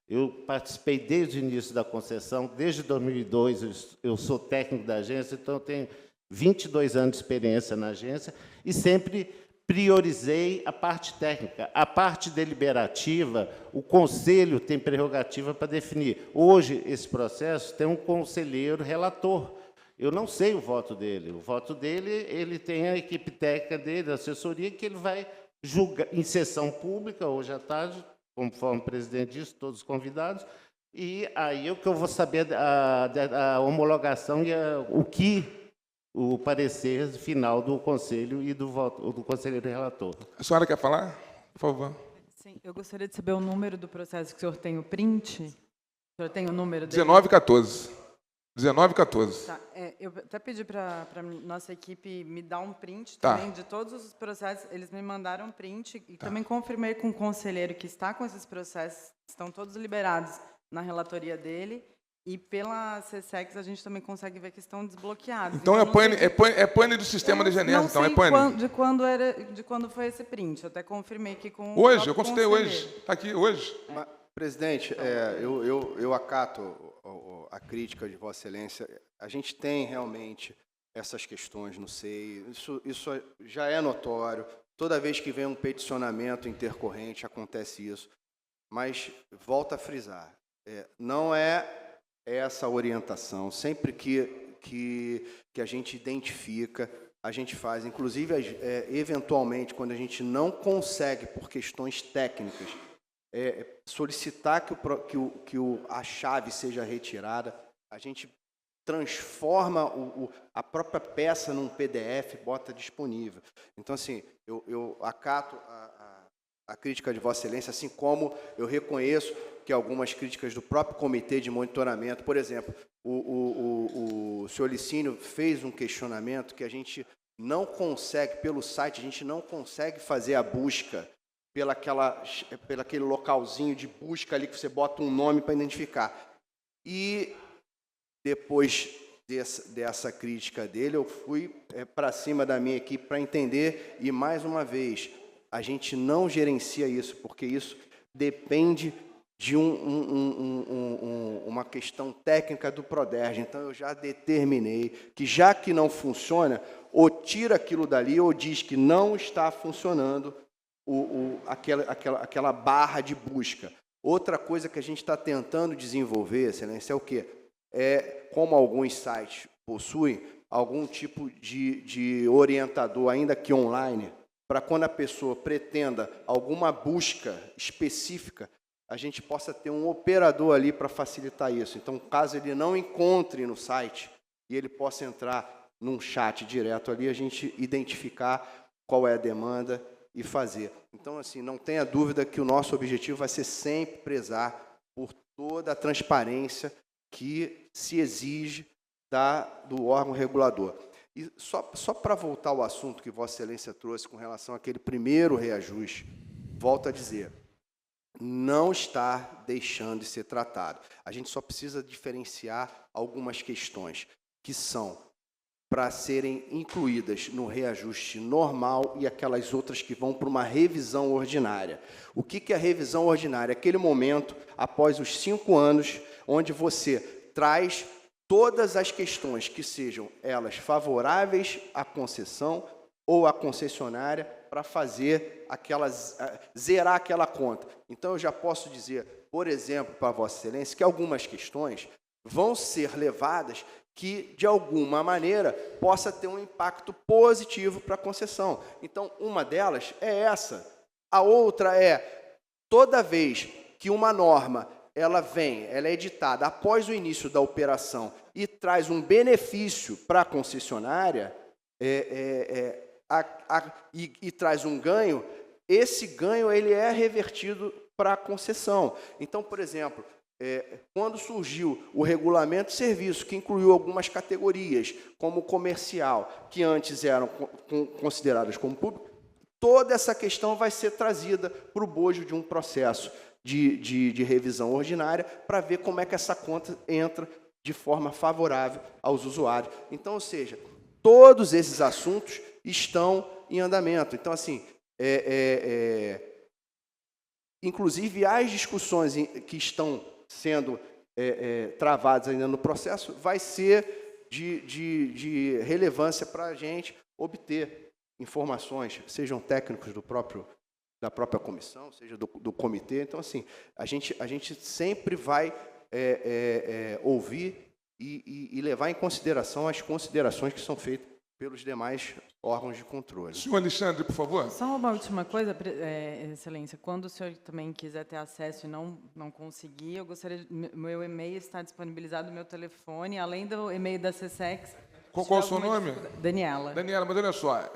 Eu participei desde o início da concessão, desde 2002 eu sou técnico da agência, então eu tenho 22 anos de experiência na agência e sempre priorizei a parte técnica. A parte deliberativa, o conselho tem prerrogativa para definir. Hoje, esse processo tem um conselheiro relator. Eu não sei o voto dele. O voto dele, ele tem a equipe técnica dele, a assessoria, que ele vai julgar em sessão pública, hoje à tarde, conforme o presidente disse, todos convidados, e aí o que eu vou saber a homologação e o parecer final do conselho e do voto do conselheiro relator. A senhora quer falar? Por favor. Sim, eu gostaria de saber o número do processo que o senhor tem o print. O senhor tem o número dele? 1914. 1914. Tá, eu até pedi para a nossa equipe me dar um print também de todos os processos. Eles me mandaram um print e também confirmei com o conselheiro que está com esses processos, estão todos liberados na relatoria dele. E pela CSEX a gente também consegue ver que estão desbloqueados. Então é pane do sistema de Genésio, então é pane. De quando foi esse print. Eu até confirmei aqui com hoje, eu consultei hoje. Está aqui hoje. Mas, presidente, eu acato a crítica de Vossa Excelência. A gente tem realmente essas questões no SEI. Isso já é notório. Toda vez que vem um peticionamento intercorrente, acontece isso. Mas, volto a frisar, não é essa orientação. Sempre que que a gente identifica, a gente faz. Inclusive, eventualmente, quando a gente não consegue, por questões técnicas, solicitar que a chave seja retirada, a gente transforma a própria peça num PDF, bota disponível. Então, assim, eu acato a crítica de Vossa Excelência, assim como eu reconheço que algumas críticas do próprio Comitê de Monitoramento, por exemplo, o senhor Licínio fez um questionamento que a gente não consegue, pelo site, a gente não consegue fazer a busca pelo aquele localzinho de busca ali que você bota um nome para identificar. E depois dessa crítica dele, eu fui para cima da minha equipe para entender, e mais uma vez, a gente não gerencia isso, porque isso depende de uma questão técnica do Proderj. Então, eu já determinei que, já que não funciona, ou tira aquilo dali, ou diz que não está funcionando aquela barra de busca. Outra coisa que a gente está tentando desenvolver, Excelência, é o quê? Como alguns sites possuem, algum tipo de orientador, ainda que online, para quando a pessoa pretenda alguma busca específica, a gente possa ter um operador ali para facilitar isso. Então, caso ele não encontre no site e ele possa entrar num chat direto ali, a gente identificar qual é a demanda e fazer. Então, assim, não tenha dúvida que o nosso objetivo vai ser sempre prezar por toda a transparência que se exige do órgão regulador. E só para voltar ao assunto que Vossa Excelência trouxe com relação àquele primeiro reajuste, volto a dizer, não está deixando de ser tratado. A gente só precisa diferenciar algumas questões que são para serem incluídas no reajuste normal e aquelas outras que vão para uma revisão ordinária. O que é a revisão ordinária? Aquele momento, após os 5 anos, onde você traz todas as questões que sejam elas favoráveis à concessão ou à concessionária para fazer zerar aquela conta. Então, eu já posso dizer, por exemplo, para Vossa Excelência, que algumas questões vão ser levadas que, de alguma maneira, possa ter um impacto positivo para a concessão. Então, uma delas é essa. A outra é, toda vez que uma norma ela é editada após o início da operação e traz um benefício para a concessionária e traz um ganho, esse ganho ele é revertido para a concessão. Então, por exemplo, quando surgiu o regulamento de serviço, que incluiu algumas categorias, como comercial, que antes eram consideradas como público, toda essa questão vai ser trazida para o bojo de um processo de revisão ordinária para ver como é que essa conta entra de forma favorável aos usuários. Então, ou seja, todos esses assuntos estão em andamento. Então, assim, inclusive as discussões que estão sendo travadas ainda no processo, vai ser de relevância para a gente obter informações, sejam técnicos da própria comissão, seja do comitê. Então, assim, a gente sempre vai ouvir e levar em consideração as considerações que são feitas pelos demais órgãos de controle. Senhor Alexandre, por favor. Só uma última coisa, Excelência. Quando o senhor também quiser ter acesso e não conseguir, eu gostaria... Meu e-mail está disponibilizado no meu telefone, além do e-mail da CSEX. Qual é o seu nome? Daniela. Daniela, mas olha só,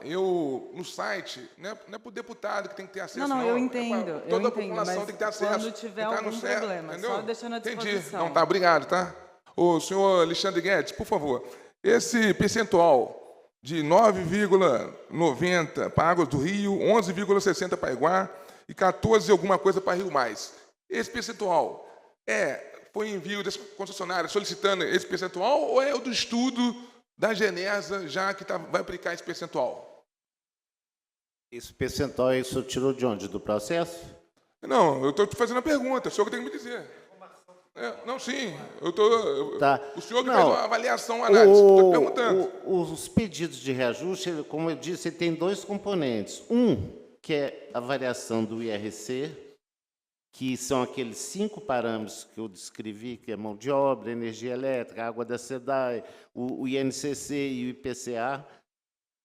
no site, não é para o deputado que tem que ter acesso, não. Eu entendo. Toda a população tem que ter acesso. Quando tiver algum problema, entendeu? só deixando à disposição. Entendi. Não, tá, obrigado, tá? O senhor Alexandre Guedes, por favor, esse percentual de 9,90 para Águas do Rio, 11,60 para Iguá e 14 alguma coisa para Rio Mais. Esse percentual foi envio das concessionárias solicitando esse percentual ou é o do estudo da Genersa, já que vai aplicar esse percentual? Esse percentual aí o senhor tirou de onde? Do processo? Não, eu estou te fazendo a pergunta, o senhor que tem que me dizer. Não, sim, Tá. O senhor que fez uma avaliação, análise, estou perguntando. Os pedidos de reajuste, como eu disse, tem 2 componentes. Um, que é a variação do IRC, que são aqueles 5 parâmetros que eu descrevi, que é mão de obra, energia elétrica, água da SEDAI, o INCC e o IPCA,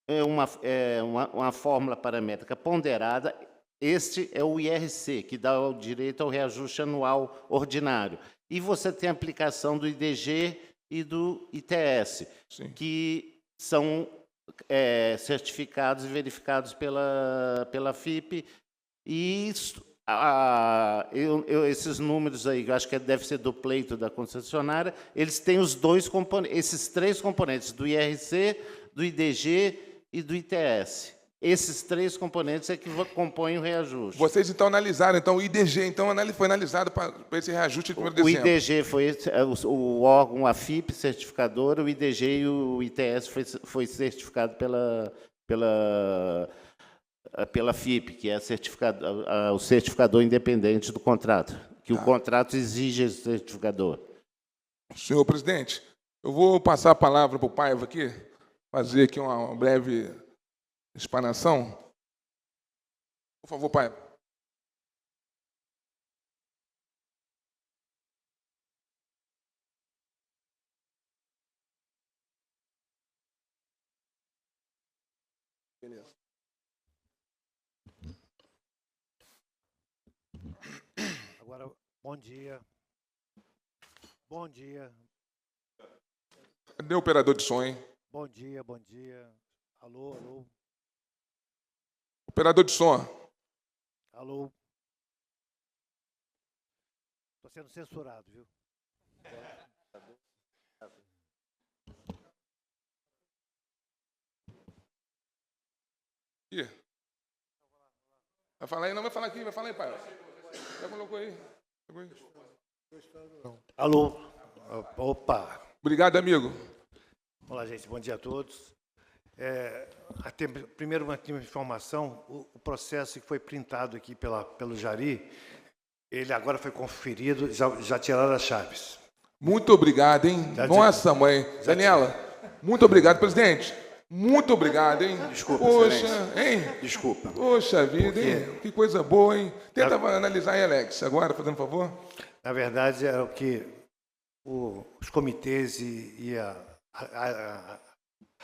é uma fórmula paramétrica ponderada. Este é o IRC, que dá o direito ao reajuste anual ordinário. E você tem a aplicação do IDG e do ITS, Sim. que são certificados e verificados pela FIP. E esses números aí, eu acho que deve ser do pleito da concessionária, eles têm os 2 componentes, esses 3 componentes, do IRC, do IDG e do ITS. Esses 3 componentes é que compõem o reajuste. Vocês, então, analisaram, então, o IDG, então, foi analisado para esse reajuste de 1º de O dezembro. IDG foi o órgão, a FIP certificadora, o IDG e o ITS foi certificado pela FIP, que é o certificador independente do contrato, que o contrato exige esse certificador. Senhor presidente, eu vou passar a palavra para o Paiva aqui, fazer aqui uma breve explanação. Por favor, Paiva. Beleza. Agora, bom dia. Bom dia. Cadê o operador de som, hein? Bom dia, bom dia. Alô, alô. Operador de som. Alô. Estou sendo censurado, viu? Ih. Vai falar aí? Não, vai falar aqui, vai falar aí, pai. Já colocou aí. Alô. Opa. Obrigado, amigo. Olá, gente. Bom dia a todos. Primeiro, uma informação. O processo que foi printado aqui pelo Jari, ele agora foi conferido, já tiraram as chaves. Muito obrigado, hein? Nossa, mãe. Daniela, muito obrigado, presidente. Muito obrigado, hein? Desculpa, poxa, excelência. hein? Desculpa. Poxa vida, hein? Que coisa boa, hein? Tenta analisar aí, Alex, agora, fazendo um favor. Na verdade, era o que os comitês e a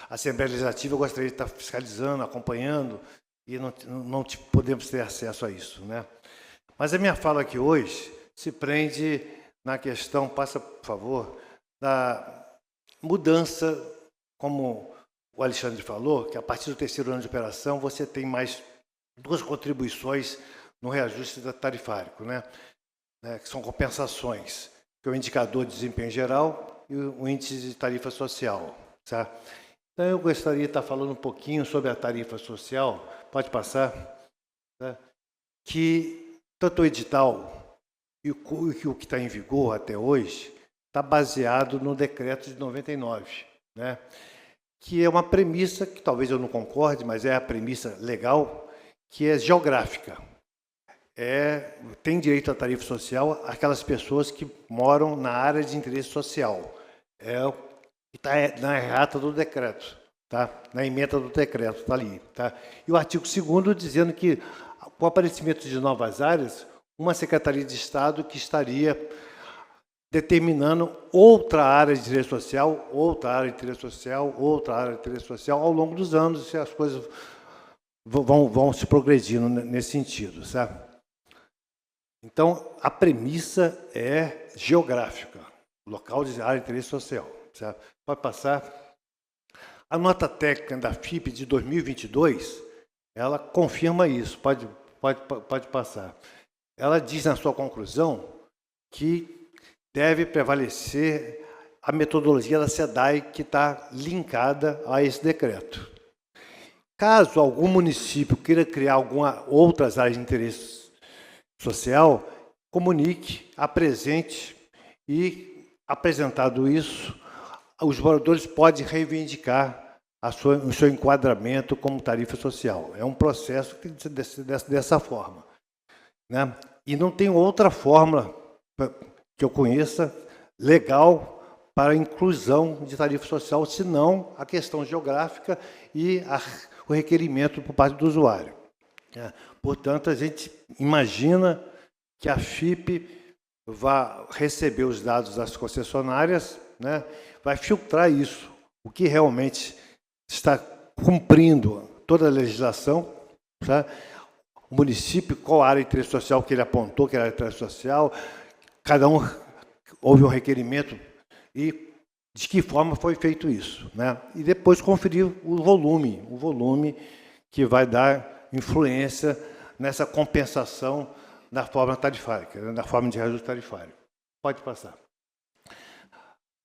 Assembleia Legislativa, eu gostaria de estar fiscalizando, acompanhando, e não podemos ter acesso a isso, né? Mas a minha fala aqui hoje se prende na questão, passa, por favor, da mudança, como o Alexandre falou, que a partir do 3º ano de operação você tem mais 2 contribuições no reajuste tarifário, né? Que são compensações, que é o indicador de desempenho geral e o índice de tarifa social. Tá? Então, eu gostaria de estar falando um pouquinho sobre a tarifa social, pode passar, tá? Que tanto o edital e o que está em vigor até hoje está baseado no decreto de 99, né? Que é uma premissa que talvez eu não concorde, mas é a premissa legal, que é geográfica. Tem direito à tarifa social aquelas pessoas que moram na área de interesse social. Está na errata do decreto, tá? Na emenda do decreto, está ali. Tá? E o artigo 2º dizendo que, com o aparecimento de novas áreas, uma Secretaria de Estado que estaria determinando outra área de interesse social, outra área de interesse social, outra área de interesse social, ao longo dos anos, e as coisas vão se progredindo nesse sentido, sabe? Então, a premissa é geográfica, local de área de interesse social, sabe? Pode passar. A nota técnica da FIP de 2022, ela confirma isso, pode passar. Ela diz na sua conclusão que deve prevalecer a metodologia da SEDAI, que está linkada a esse decreto. Caso algum município queira criar outras áreas de interesse social, comunique, apresente e, apresentado isso, os moradores podem reivindicar o seu enquadramento como tarifa social. É um processo que tem que ser dessa forma, né? E não tem outra fórmula que eu conheça, legal, para a inclusão de tarifa social, senão a questão geográfica e o requerimento por parte do usuário. Portanto, a gente imagina que a FIP vai receber os dados das concessionárias, né, vai filtrar isso, o que realmente está cumprindo toda a legislação, tá? O município, qual área de interesse social que ele apontou, que era de interesse social, cada um houve um requerimento e de que forma foi feito isso, né? E depois conferir o volume que vai dar influência nessa compensação na forma tarifária, na forma de reajuste tarifário. Pode passar.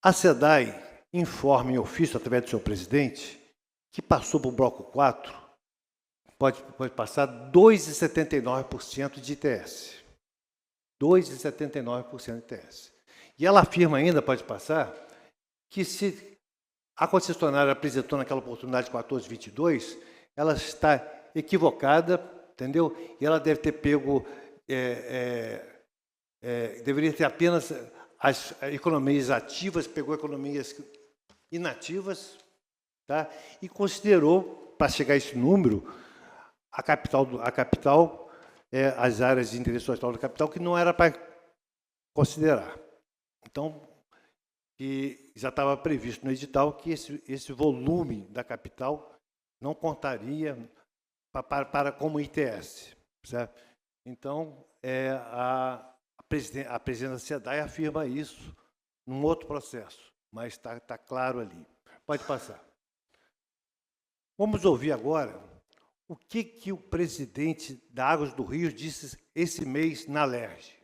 A SEDAI informa em ofício, através do seu presidente, que passou para o bloco 4, pode passar 2,79% de ITS. 2,79% de ITS. E ela afirma ainda, pode passar, que se a concessionária apresentou naquela oportunidade 1422, ela está equivocada, entendeu? E ela deve ter pego, deveria ter apenas as economias ativas, pegou economias inativas, tá? E considerou, para chegar a esse número, a capital, as áreas de interesse social da capital, que não era para considerar. Então, que já estava previsto no edital que esse volume da capital não contaria para como ITS, certo? Então, a presidência da SEDAI afirma isso num outro processo, mas está claro ali. Pode passar. Vamos ouvir agora o que o presidente da Águas do Rio disse esse mês na LERJ.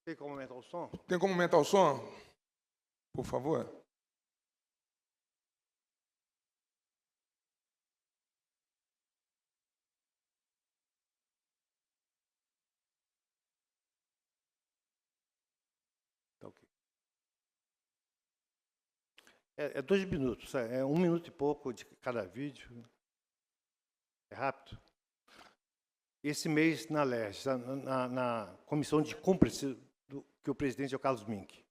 Tem como aumentar o som? Tem como aumentar o som? Por favor. Tá ok. É 2 minutos, é 1 minuto e pouco de cada vídeo. É rápido. Esse mês, na LERJ, na comissão de cúmplice, que o presidente é o Carlos Mink.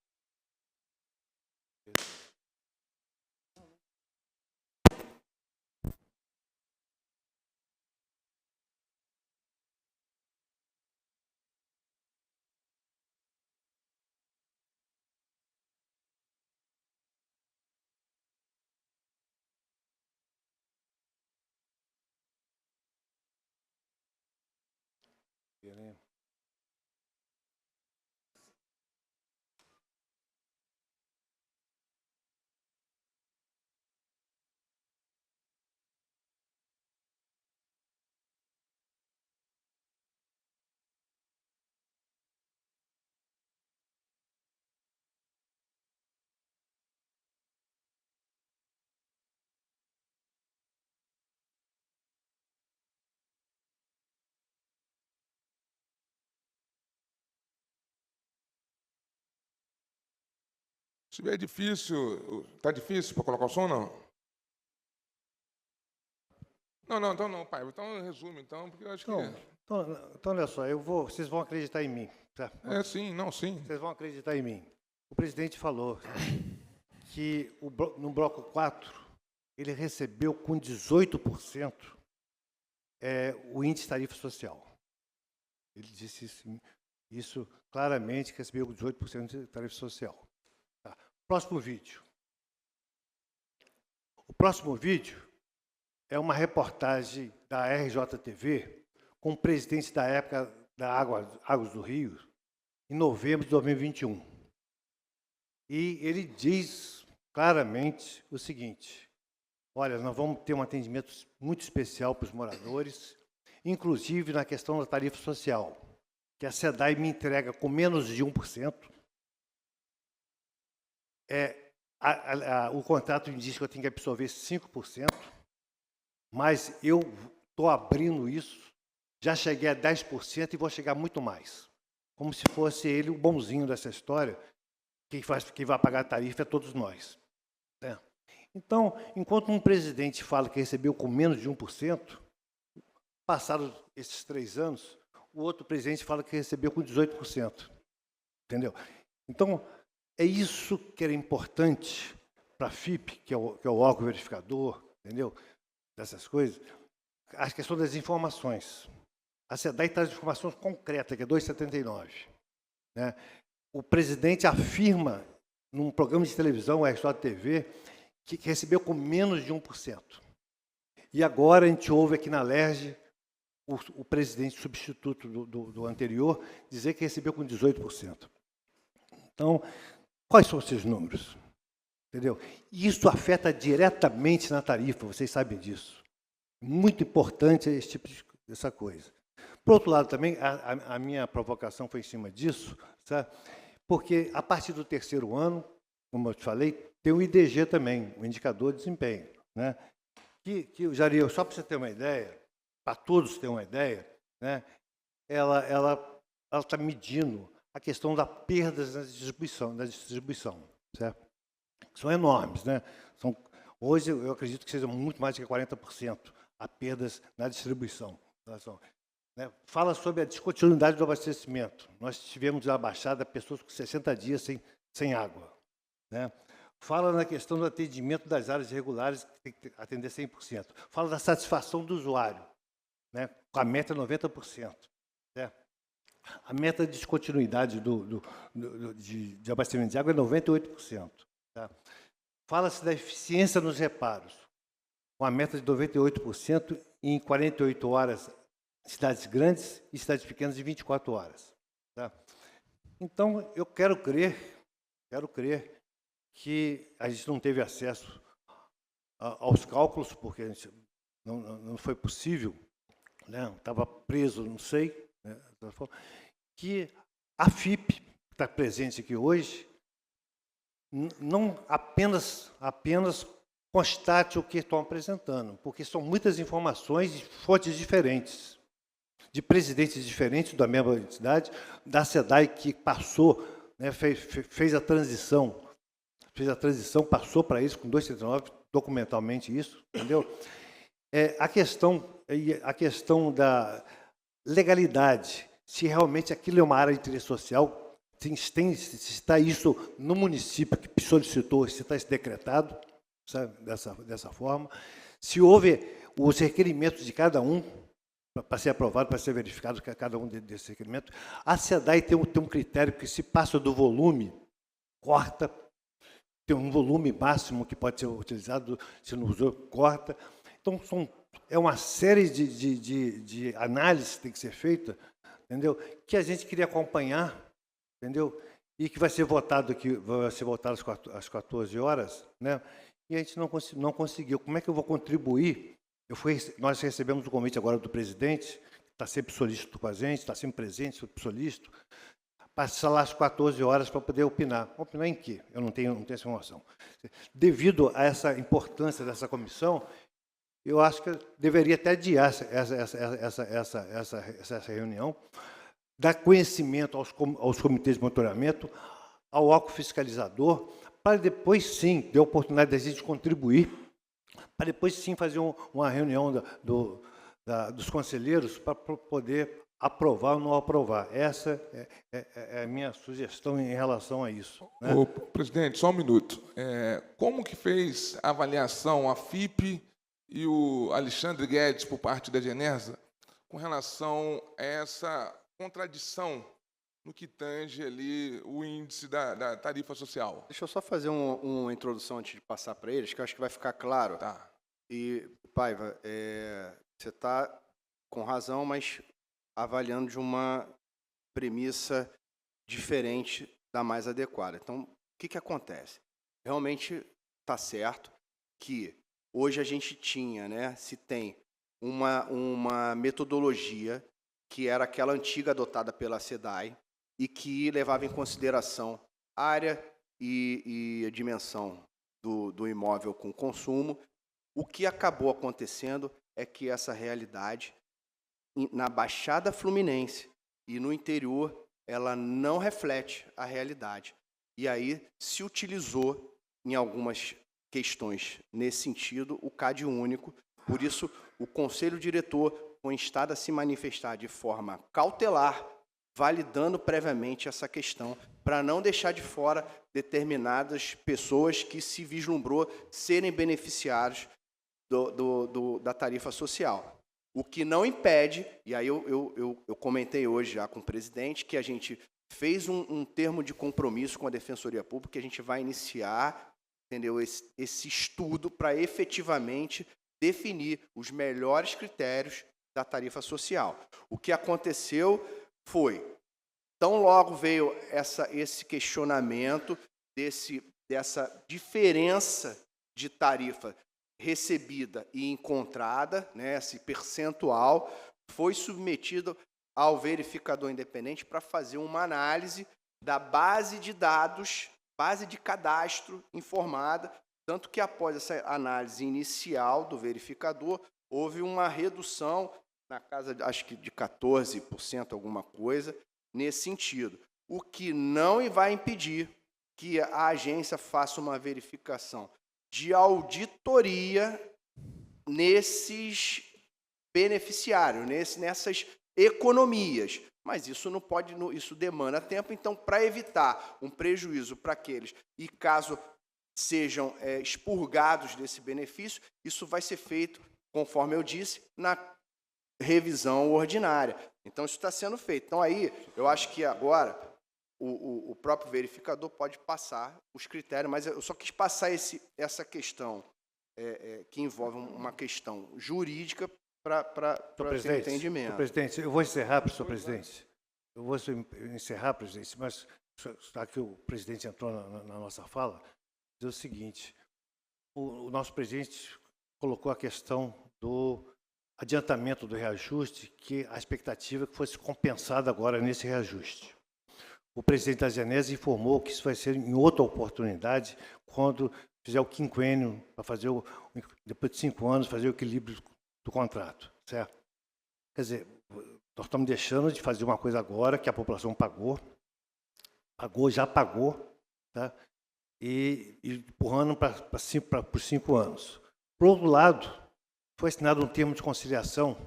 Se tiver difícil, está difícil para colocar o som, não? Não, então não, pai. Então resume, então, porque eu acho que... Então, olha só, vocês vão acreditar em mim. Tá? Sim. Vocês vão acreditar em mim. O presidente falou que no bloco 4, ele recebeu com 18% o índice de tarifa social. Ele disse isso claramente, que recebeu 18% de tarifa social. Tá. Próximo vídeo. O próximo vídeo é uma reportagem da RJTV com o presidente da época da Águas do Rio, em novembro de 2021. E ele diz claramente o seguinte: olha, nós vamos ter um atendimento muito especial para os moradores, inclusive na questão da tarifa social, que a SEDAI me entrega com menos de 1%. O contrato me diz que eu tenho que absorver 5%, mas eu estou abrindo isso, já cheguei a 10% e vou chegar muito mais. Como se fosse ele o bonzinho dessa história, quem vai pagar a tarifa é todos nós. Né? Então, enquanto um presidente fala que recebeu com menos de 1%, passados esses 3 anos, o outro presidente fala que recebeu com 18%. Entendeu? Então, é isso que era importante para a FIP, que é o órgão verificador, entendeu? dessas coisas, a questão das informações. A SEDAI traz informações concretas, que é 2,79. Né? O presidente afirma, num programa de televisão, o RJTV, que recebeu com menos de 1%. E agora a gente ouve aqui na LERJ o presidente substituto do anterior dizer que recebeu com 18%. Então, quais são os seus números? Entendeu? E isso afeta diretamente na tarifa, vocês sabem disso. Muito importante esse tipo dessa coisa. Por outro lado, também, a minha provocação foi em cima disso, sabe? Porque a partir do terceiro ano, como eu te falei, tem o IDG também, o Indicador de Desempenho. Né? Que Jari, só para você ter uma ideia, para todos terem uma ideia, né? ela está medindo a questão das perdas na distribuição, certo? São enormes, né? Hoje, eu acredito que seja muito mais de 40% a perdas na distribuição. Né? Fala sobre a descontinuidade do abastecimento. Nós tivemos na Baixada pessoas com 60 dias sem água. Né? Fala na questão do atendimento das áreas irregulares, que tem que atender 100%. Fala da satisfação do usuário, né? Com a meta 90%. Né? A meta de descontinuidade de abastecimento de água é 98%. Tá? Fala-se da eficiência nos reparos, com a meta de 98% em 48 horas, cidades grandes e cidades pequenas de 24 horas. Tá? Então, eu quero crer que a gente não teve acesso aos cálculos, porque a gente não foi possível, né? Estava preso, não sei, né? Que a FIP, que está presente aqui hoje, não apenas constate o que estão apresentando, porque são muitas informações de fontes diferentes, de presidentes diferentes da mesma entidade, da SEDAI que passou, né, fez a transição, passou para isso com 2,79, documentalmente isso, entendeu? A questão da legalidade, se realmente aquilo é uma área de interesse social, se está isso no município que solicitou, se está isso decretado, sabe, dessa forma, se houve os requerimentos de cada um para ser aprovado, para ser verificado cada um desses requerimentos. A SEDAI tem um critério que, se passa do volume, corta, tem um volume máximo que pode ser utilizado, se não usou, corta. Então, é uma série de análises que tem que ser feita, entendeu? Que a gente queria acompanhar, entendeu? E que vai ser votado às 14 horas, né? E a gente não conseguiu. Como é que eu vou contribuir? Nós recebemos o convite agora do presidente, que está sempre solícito com a gente, está sempre presente, sempre solícito, passar lá às 14 horas para poder opinar. Opinar em quê? Eu não tenho essa informação. Devido a essa importância dessa comissão, eu acho que deveria até adiar essa reunião, dar conhecimento aos comitês de monitoramento, ao órgão fiscalizador, para depois, sim, ter a oportunidade de a gente contribuir, para depois, sim, fazer uma reunião dos conselheiros para poder aprovar ou não aprovar. Essa é a minha sugestão em relação a isso. Né? Ô, presidente, só um minuto. Como que fez a avaliação a FIP e o Alexandre Guedes, por parte da Genersa, com relação a essa contradição no que tange ali o índice da tarifa social? Deixa eu só fazer uma introdução antes de passar para eles, que eu acho que vai ficar claro. Tá. E, Paiva, você está com razão, mas avaliando de uma premissa diferente da mais adequada. Então, o que acontece? Realmente está certo que hoje a gente tinha, né, se tem uma metodologia que era aquela antiga adotada pela SEDAI e que levava em consideração área e a dimensão do imóvel com consumo. O que acabou acontecendo é que essa realidade, na Baixada Fluminense e no interior, ela não reflete a realidade. E aí se utilizou, em algumas questões nesse sentido, o CAD único. Por isso, o Conselho Diretor foi instado a se manifestar de forma cautelar, validando previamente essa questão, para não deixar de fora determinadas pessoas que se vislumbrou serem beneficiários da tarifa social. O que não impede, e aí eu comentei hoje já com o presidente, que a gente fez um termo de compromisso com a Defensoria Pública, que a gente vai iniciar, entendeu, esse estudo para efetivamente definir os melhores critérios da tarifa social. O que aconteceu foi, tão logo veio esse questionamento dessa diferença de tarifa recebida e encontrada, né, esse percentual, foi submetido ao verificador independente para fazer uma análise da base de dados, base de cadastro informada, tanto que após essa análise inicial do verificador, houve uma redução na casa, acho que de 14%, alguma coisa, nesse sentido. O que não vai impedir que a agência faça uma verificação de auditoria nesses beneficiários, nessas economias. Mas isso não pode, isso demanda tempo. Então, para evitar um prejuízo para aqueles, e caso sejam expurgados desse benefício, isso vai ser feito, conforme eu disse, na revisão ordinária. Então, isso está sendo feito. Então, aí, eu acho que agora o próprio verificador pode passar os critérios, mas eu só quis passar essa questão que envolve uma questão jurídica para ter entendimento. Presidente, eu vou encerrar, senhor presidente. Eu vou encerrar, presidente, mas já que o presidente entrou na nossa fala, dizer o seguinte: o nosso presidente colocou a questão do adiantamento do reajuste, que a expectativa é que fosse compensada agora nesse reajuste. O presidente da Genese informou que isso vai ser em outra oportunidade, quando fizer o quinquênio, para fazer depois de 5 anos, fazer o equilíbrio do contrato, certo? Quer dizer, nós estamos deixando de fazer uma coisa agora que a população já pagou, tá? E empurrando por 5 anos. Por outro lado, foi assinado um termo de conciliação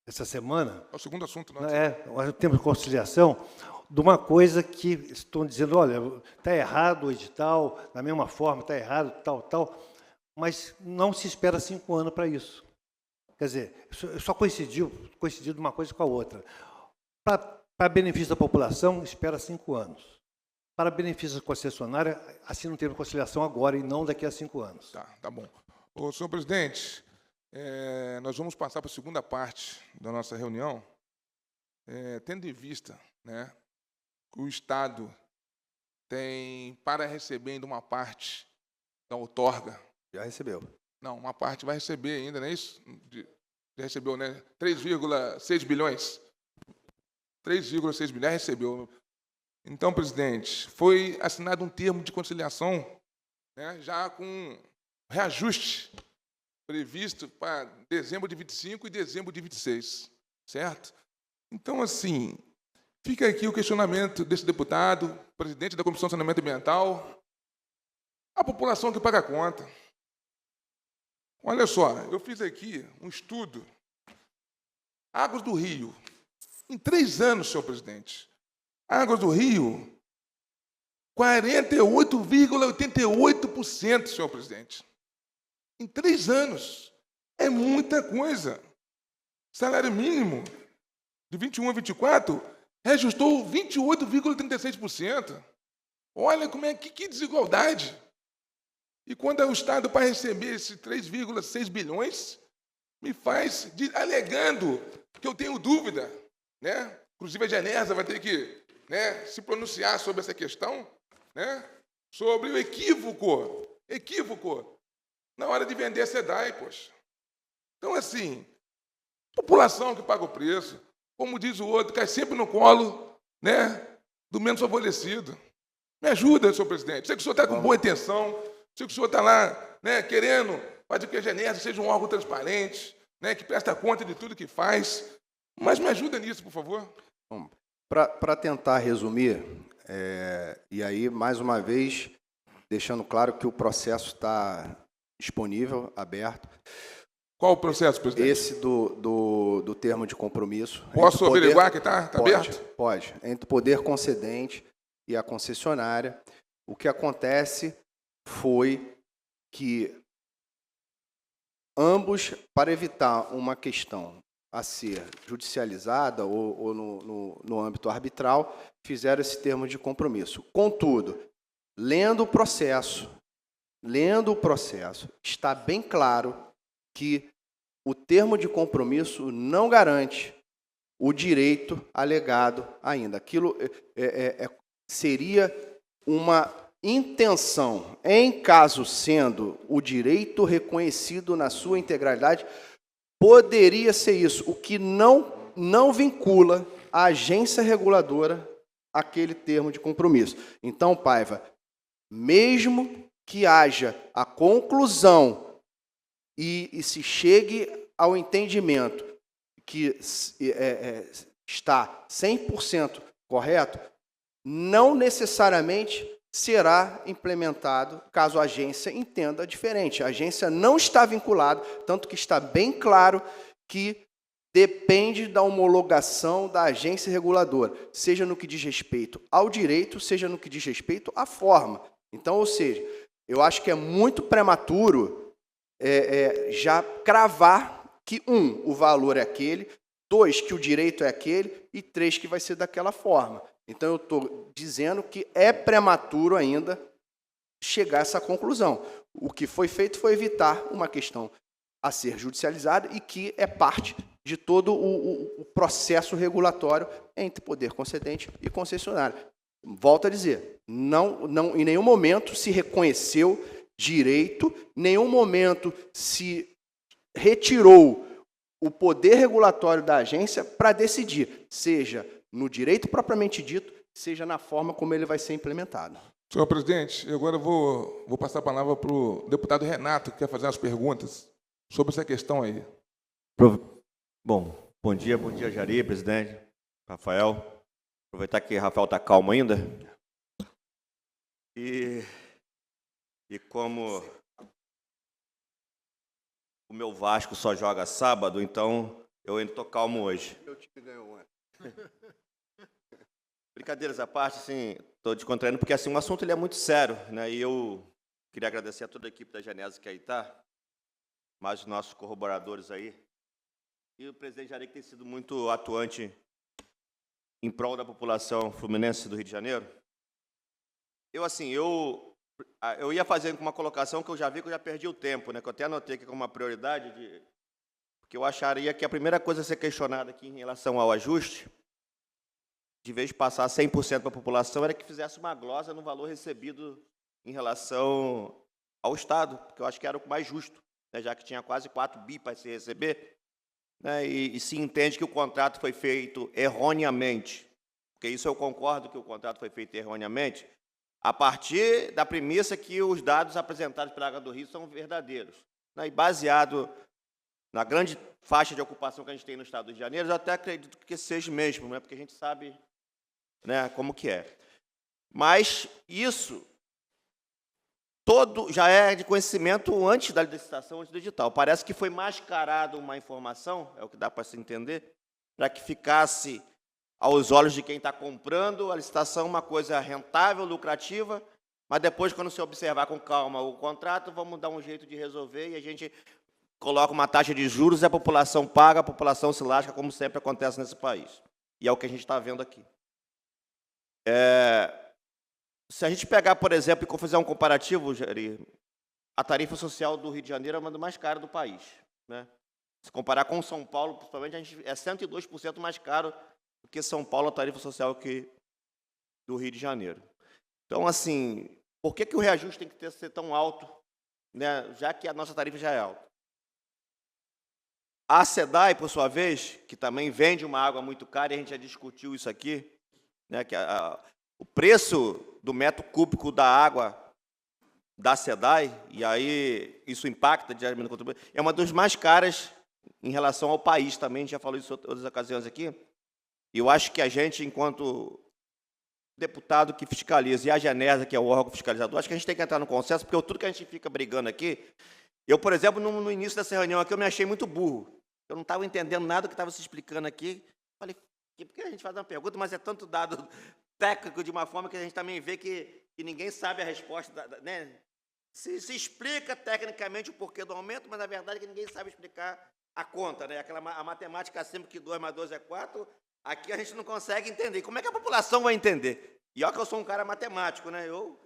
essa semana. É o segundo assunto, não um termo de conciliação de uma coisa que estão dizendo, olha, está errado o edital, da mesma forma, está errado, tal, mas não se espera 5 anos para isso. Quer dizer, só coincidiu uma coisa com a outra. Para benefício da população, espera 5 anos. Para benefício da concessionária, assina um termo de conciliação agora e não daqui a 5 anos. Tá bom. Ô, senhor presidente, nós vamos passar para a segunda parte da nossa reunião, tendo em vista, né, que o Estado tem, para receber ainda uma parte da outorga. Já recebeu. Não, uma parte vai receber ainda, não é isso? Já recebeu, né? 3,6 bilhões. 3,6 bilhões recebeu. Então, presidente, foi assinado um termo de conciliação, né, já com reajuste previsto para dezembro de 25 e dezembro de 26, certo? Então, assim, fica aqui o questionamento desse deputado, presidente da Comissão de Saneamento Ambiental, a população que paga a conta. Olha só, eu fiz aqui um estudo. Águas do Rio. Em 3 anos, senhor presidente, Águas do Rio, 48,88%, senhor presidente. Em 3 anos. É muita coisa. Salário mínimo de 21 a 24 reajustou 28,36%. Olha como que desigualdade. E quando é o Estado para receber esses 3,6 bilhões, me faz, alegando que eu tenho dúvida, né? Inclusive a Genersa vai ter que, né, se pronunciar sobre essa questão, né? Sobre o equívoco na hora de vender a SEDAI, poxa. Então, assim, população que paga o preço, como diz o outro, cai sempre no colo, né, do menos favorecido. Me ajuda, senhor presidente. Sei que o senhor está com boa intenção, sei que o senhor está lá, né, querendo fazer com que a Genersa seja um órgão transparente, né, que presta conta de tudo que faz, mas me ajuda nisso, por favor. Para tentar resumir, e aí, mais uma vez, deixando claro que o processo está disponível, aberto. Qual o processo, presidente? Esse do termo de compromisso. Posso averiguar que está aberto? Pode. Entre o poder concedente e a concessionária. O que acontece foi que ambos, para evitar uma questão a ser judicializada ou no âmbito arbitral, fizeram esse termo de compromisso. Contudo, lendo o processo, está bem claro que o termo de compromisso não garante o direito alegado ainda. Aquilo seria uma intenção, em caso sendo o direito reconhecido na sua integralidade, poderia ser isso, o que não vincula a agência reguladora àquele termo de compromisso. Então, Paiva, mesmo que haja a conclusão e se chegue ao entendimento que está 100% correto, não necessariamente será implementado caso a agência entenda diferente. A agência não está vinculada, tanto que está bem claro que depende da homologação da agência reguladora, seja no que diz respeito ao direito, seja no que diz respeito à forma. Então, ou seja, eu acho que é muito prematuro já cravar que, o valor é aquele, 2, que o direito é aquele, e 3, que vai ser daquela forma. Então, eu estou dizendo que é prematuro ainda chegar a essa conclusão. O que foi feito foi evitar uma questão a ser judicializada e que é parte de todo o processo regulatório entre poder concedente e concessionário. Volto a dizer, não, em nenhum momento se reconheceu direito, em nenhum momento se retirou o poder regulatório da agência para decidir, seja no direito propriamente dito, seja na forma como ele vai ser implementado. Senhor presidente, eu agora vou passar a palavra para o deputado Renato, que quer fazer as perguntas sobre essa questão aí. Bom dia, Jari, presidente, Rafael. Aproveitar que Rafael está calmo ainda. E como o meu Vasco só joga sábado, então eu ainda estou calmo hoje. Meu time ganhou ontem. Brincadeiras à parte, assim, estou descontraindo, porque assim, o assunto ele é muito sério, né? E eu queria agradecer a toda a equipe da Genese que aí está, mais os nossos corroboradores aí. E o presidente Jari, que tem sido muito atuante em prol da população fluminense do Rio de Janeiro. Eu ia fazendo uma colocação que eu já vi que eu já perdi o tempo, né? Que eu até anotei aqui como uma prioridade, porque eu acharia que a primeira coisa a ser questionada aqui em relação ao ajuste, de vez de passar 100% para a população, era que fizesse uma glosa no valor recebido em relação ao Estado, porque eu acho que era o mais justo, né? Já que tinha quase 4 bi para se receber, né? E se entende que o contrato foi feito erroneamente, porque isso eu concordo que o contrato foi feito erroneamente, a partir da premissa que os dados apresentados pela Água do Rio são verdadeiros, né? E baseado na grande faixa de ocupação que a gente tem no Estado do Rio de Janeiro, eu até acredito que seja mesmo, né? Porque a gente sabe, né, como que é. Mas isso todo já é de conhecimento antes da licitação, antes do edital. Parece que foi mascarado uma informação, é o que dá para se entender, para que ficasse aos olhos de quem está comprando a licitação uma coisa rentável, lucrativa, mas depois, quando você observar com calma o contrato, vamos dar um jeito de resolver e a gente coloca uma taxa de juros e a população paga, a população se lasca, como sempre acontece nesse país. E é o que a gente está vendo aqui. Se a gente pegar, por exemplo, e fizer um comparativo, Jari, a tarifa social do Rio de Janeiro é uma das mais caras do país, né? Se comparar com São Paulo, principalmente, a gente é 102% mais caro do que São Paulo, a tarifa social do Rio de Janeiro. Então, assim, por que o reajuste tem que ser tão alto, né, já que a nossa tarifa já é alta? A SEDAI, por sua vez, que também vende uma água muito cara, e a gente já discutiu isso aqui, né, que o preço do metro cúbico da água da SEDAI, e aí isso impacta diariamente no contribuinte, é uma das mais caras em relação ao país também, a gente já falou isso em outras ocasiões aqui, e eu acho que a gente, enquanto deputado que fiscaliza, e a Genesa, que é o órgão fiscalizador, acho que a gente tem que entrar no consenso, porque tudo que a gente fica brigando aqui, eu, por exemplo, no início dessa reunião aqui, eu me achei muito burro, eu não estava entendendo nada do que estava se explicando aqui, falei, por que a gente faz uma pergunta, mas é tanto dado técnico de uma forma que a gente também vê que ninguém sabe a resposta, né? se explica tecnicamente o porquê do aumento, mas, na verdade, é que ninguém sabe explicar a conta, né? A matemática sempre que 2 mais 2 é 4, aqui a gente não consegue entender. Como é que a população vai entender? E olha que eu sou um cara matemático, né? Eu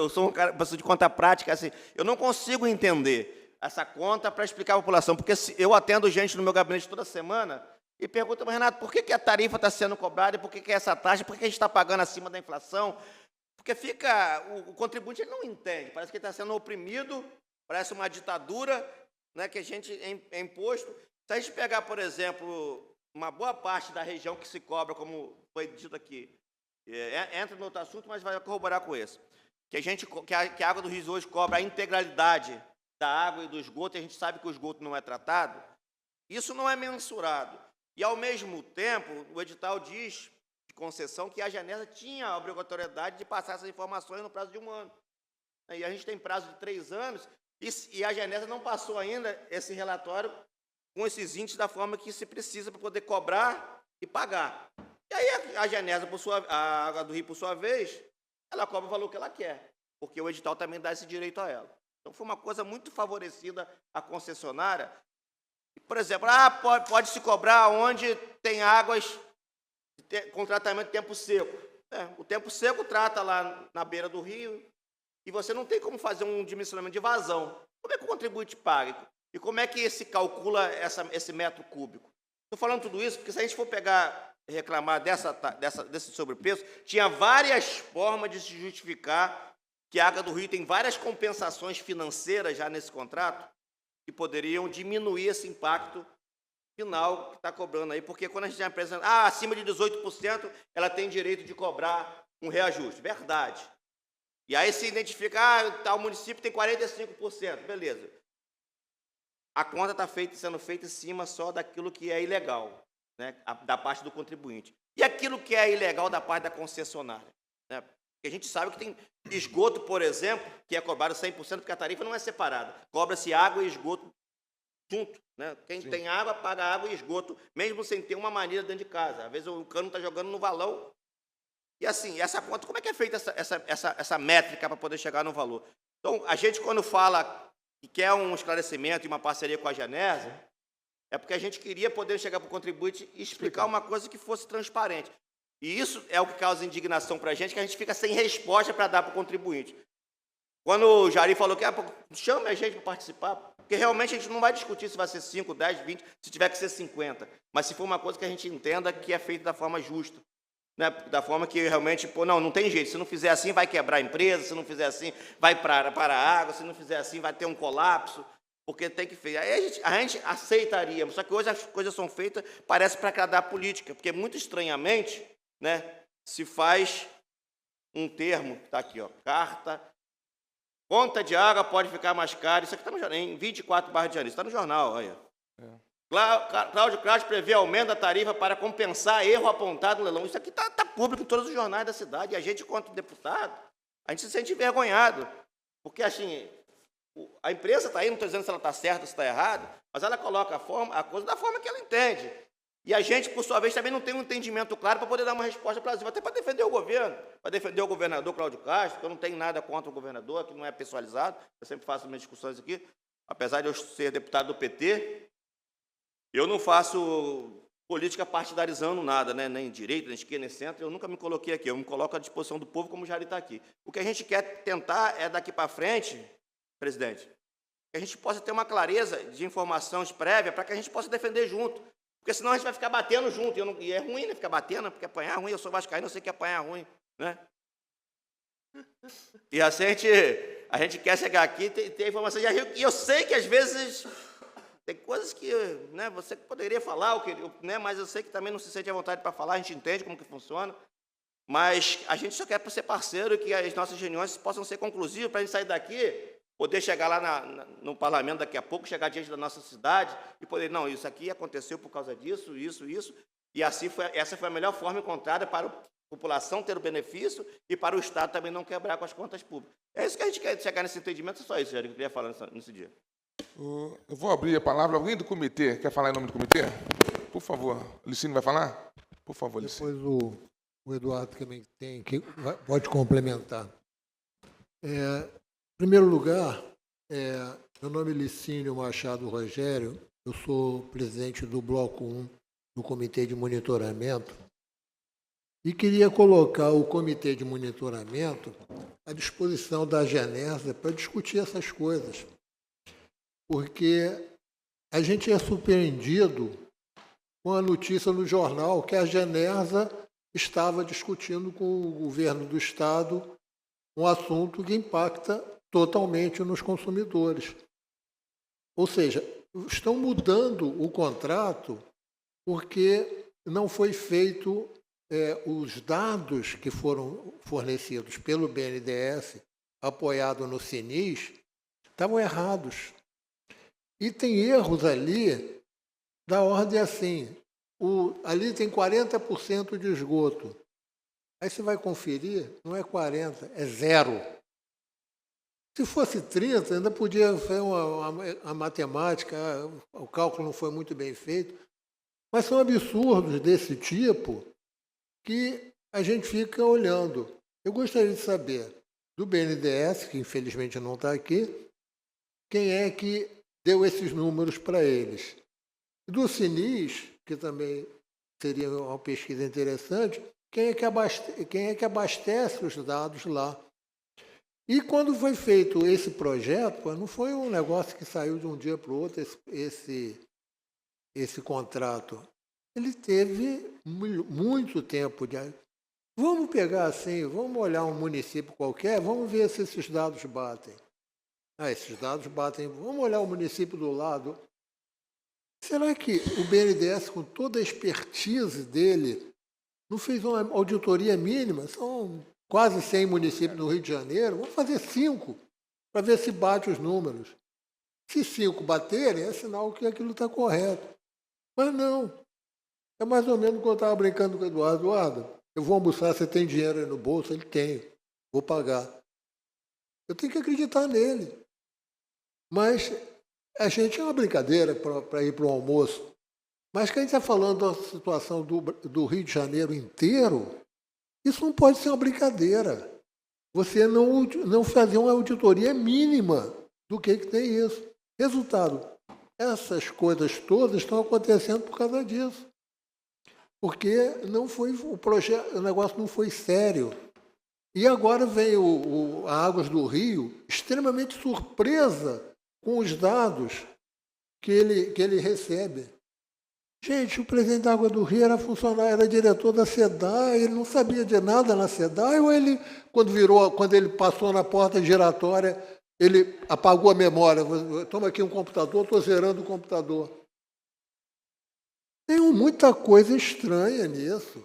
sou um cara de conta prática, assim, eu não consigo entender essa conta para explicar à população, porque eu atendo gente no meu gabinete toda semana e pergunto, mas, Renato, por que a tarifa está sendo cobrada, e por que essa taxa, por que a gente está pagando acima da inflação? Porque o contribuinte ele não entende, parece que ele está sendo oprimido, parece uma ditadura, né, que a gente é imposto. Se a gente pegar, por exemplo, uma boa parte da região que se cobra, como foi dito aqui, entra no outro assunto, mas vai corroborar com esse, que a Água do Rio hoje cobra a integralidade da água e do esgoto, e a gente sabe que o esgoto não é tratado, isso não é mensurado. E, ao mesmo tempo, o edital diz, de concessão, que a Genesa tinha a obrigatoriedade de passar essas informações no prazo de 1 ano. E a gente tem prazo de 3 anos, e a Genesa não passou ainda esse relatório com esses índices da forma que se precisa para poder cobrar e pagar. E aí a Genesa, a Água do Rio, por sua vez, ela cobra o valor que ela quer, porque o edital também dá esse direito a ela. Então, foi uma coisa muito favorecida à concessionária. Por exemplo, pode se cobrar onde tem águas com tratamento de tempo seco. O tempo seco trata lá na beira do rio e você não tem como fazer um dimensionamento de vazão. Como é que o contribuinte paga? E como é que se calcula esse metro cúbico? Estou falando tudo isso porque, se a gente for reclamar desse sobrepreço, tinha várias formas de se justificar que a Água do Rio tem várias compensações financeiras já nesse contrato que poderiam diminuir esse impacto final que está cobrando aí, porque quando a gente apresenta, acima de 18%, ela tem direito de cobrar um reajuste. Verdade. E aí se identifica, tal município tem 45%, beleza. A conta está sendo feita em cima só daquilo que é ilegal, né, da parte do contribuinte. E aquilo que é ilegal da parte da concessionária, né? Porque a gente sabe que tem esgoto, por exemplo, que é cobrado 100%, porque a tarifa não é separada. Cobra-se água e esgoto junto, né? Quem Sim. tem água, paga água e esgoto, mesmo sem ter uma maneira dentro de casa. Às vezes o cano está jogando no valão. E assim, essa conta, como é que é feita essa métrica para poder chegar no valor? Então, a gente, quando fala que quer um esclarecimento e uma parceria com a Genesa, é porque a gente queria poder chegar para o contribuinte e explicar uma coisa que fosse transparente. E isso é o que causa indignação para a gente, que a gente fica sem resposta para dar para o contribuinte. Quando o Jari falou que chame a gente para participar, porque realmente a gente não vai discutir se vai ser 5, 10, 20, se tiver que ser 50, mas se for uma coisa que a gente entenda que é feita da forma justa, né? Da forma que realmente, não tem jeito, se não fizer assim vai quebrar a empresa, se não fizer assim vai para a água, se não fizer assim vai ter um colapso, porque tem que fazer. Aí a gente aceitaria, só que hoje as coisas são feitas, parece para agradar a política, porque muito estranhamente, né, se faz um termo, está aqui, carta, conta de água pode ficar mais cara, isso aqui está no jornal, em 24 de janeiro, está no jornal, olha. Cláudio Craus prevê aumento da tarifa para compensar erro apontado no leilão. Isso aqui está público em todos os jornais da cidade, e a gente, quanto deputado, a gente se sente envergonhado, porque assim, a imprensa está aí, não estou dizendo se ela está certa ou se está errada, mas ela coloca a coisa da forma que ela entende. E a gente, por sua vez, também não tem um entendimento claro para poder dar uma resposta para o Brasil, até para defender o governo, para defender o governador Cláudio Castro, que eu não tenho nada contra o governador, que não é pessoalizado, eu sempre faço minhas discussões aqui, apesar de eu ser deputado do PT, eu não faço política partidarizando nada, né? Nem direita, nem esquerda, nem centro, eu nunca me coloquei aqui, eu me coloco à disposição do povo como o Jari está aqui. O que a gente quer tentar é, daqui para frente, presidente, que a gente possa ter uma clareza de informações prévias para que a gente possa defender junto. Porque senão a gente vai ficar batendo junto. E é ruim, né? Ficar batendo, porque apanhar é ruim. Eu sou vascaíno, eu sei que apanhar é ruim, né? E assim a gente quer chegar aqui e ter informação. E eu sei que às vezes tem coisas que, né, você poderia falar, né, mas eu sei que também não se sente à vontade para falar, a gente entende como que funciona. Mas a gente só quer ser parceiro e que as nossas reuniões possam ser conclusivas para a gente sair daqui, poder chegar lá no parlamento daqui a pouco, chegar diante da nossa cidade e poder, não, isso aqui aconteceu por causa disso, isso. E assim essa foi a melhor forma encontrada para a população ter o benefício e para o Estado também não quebrar com as contas públicas. É isso que a gente quer chegar nesse entendimento, é só isso, Jair, que eu queria falar nesse dia. Eu vou abrir a palavra. Alguém do comitê quer falar em nome do comitê? Por favor. Licínio vai falar? Por favor, Licínio. Depois o Eduardo também pode complementar. primeiro lugar, meu nome é Licínio Machado Rogério, eu sou presidente do Bloco 1 do Comitê de Monitoramento e queria colocar o Comitê de Monitoramento à disposição da Genersa para discutir essas coisas, porque a gente é surpreendido com a notícia no jornal que a Genersa estava discutindo com o governo do Estado um assunto que impacta totalmente nos consumidores. Ou seja, estão mudando o contrato porque não foi feito, os dados que foram fornecidos pelo BNDES, apoiado no Sinis, estavam errados. E tem erros ali da ordem assim, ali tem 40% de esgoto. Aí você vai conferir, não é 40, é 0. Se fosse 30, ainda podia ser uma matemática, o cálculo não foi muito bem feito, mas são absurdos desse tipo que a gente fica olhando. Eu gostaria de saber do BNDES, que infelizmente não está aqui, quem é que deu esses números para eles. Do Sinis, que também seria uma pesquisa interessante, quem é que abastece os dados lá. E quando foi feito esse projeto, não foi um negócio que saiu de um dia para o outro, esse contrato. Ele teve muito tempo de... Vamos pegar assim, vamos olhar um município qualquer, vamos ver se esses dados batem. Esses dados batem. Vamos olhar o município do lado. Será que o BNDES, com toda a expertise dele, não fez uma auditoria mínima? São quase 100 municípios do Rio de Janeiro. Vamos fazer 5 para ver se bate os números. Se 5 baterem, é sinal que aquilo está correto. Mas não. É mais ou menos quando eu estava brincando com o Eduardo. Eduardo, eu vou almoçar, você tem dinheiro aí no bolso? Ele tem. Vou pagar. Eu tenho que acreditar nele. Mas a gente é uma brincadeira para ir para o almoço. Mas que a gente está falando da situação do Rio de Janeiro inteiro, isso não pode ser uma brincadeira. Você não fazer uma auditoria mínima do que tem isso. Resultado, essas coisas todas estão acontecendo por causa disso. Porque não foi o negócio não foi sério. E agora vem a Águas do Rio extremamente surpresa com os dados que ele recebe. Gente, o presidente da Água do Rio era funcionário, era diretor da SEDAI, ele não sabia de nada na SEDAI, ou ele, quando ele passou na porta giratória, ele apagou a memória. Toma aqui um computador, estou zerando o computador. Tem muita coisa estranha nisso.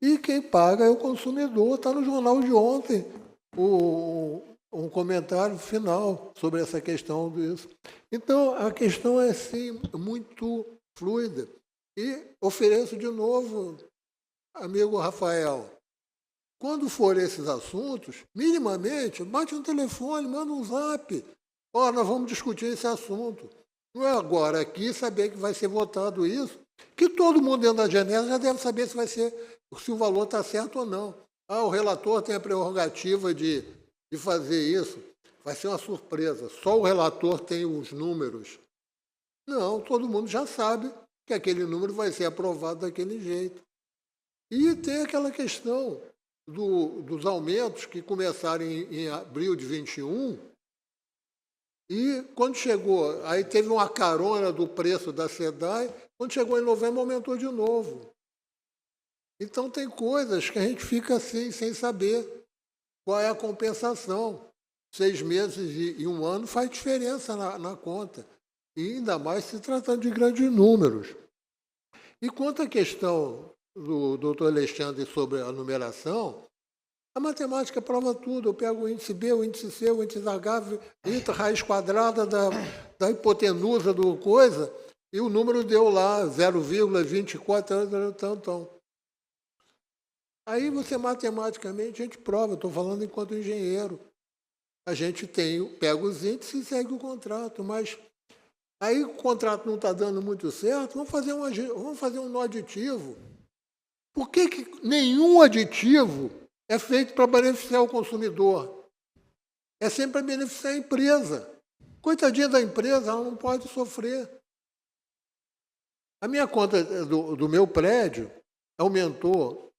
E quem paga é o consumidor. Está no jornal de ontem um comentário final sobre essa questão disso. Então, a questão é, sim, muito fluida. E ofereço de novo, amigo Rafael, quando for esses assuntos, minimamente, bate um telefone, manda um zap. Nós vamos discutir esse assunto. Não é agora aqui saber que vai ser votado isso, que todo mundo dentro da janela já deve saber se o valor está certo ou não. O relator tem a prerrogativa de fazer isso. Vai ser uma surpresa. Só o relator tem os números. Não, todo mundo já sabe que aquele número vai ser aprovado daquele jeito. E tem aquela questão dos aumentos que começaram em abril de 21, e quando chegou, aí teve uma carona do preço da SEDAI, quando chegou em novembro aumentou de novo. Então tem coisas que a gente fica assim, sem saber qual é a compensação. 6 meses e 1 ano faz diferença na conta. E ainda mais se tratando de grandes números. E quanto à questão do doutor Alexandre sobre a numeração, a matemática prova tudo. Eu pego o índice B, o índice C, o índice H, raiz quadrada da hipotenusa do coisa, e o número deu lá 0,24, tão. Aí você matematicamente, a gente prova, estou falando enquanto engenheiro. A gente pega os índices e segue o contrato, mas aí o contrato não está dando muito certo, vamos fazer um nó aditivo. Por que nenhum aditivo é feito para beneficiar o consumidor? é sempre a beneficiar a empresa. Coitadinha da empresa, ela não pode sofrer. A minha conta do meu prédio aumentou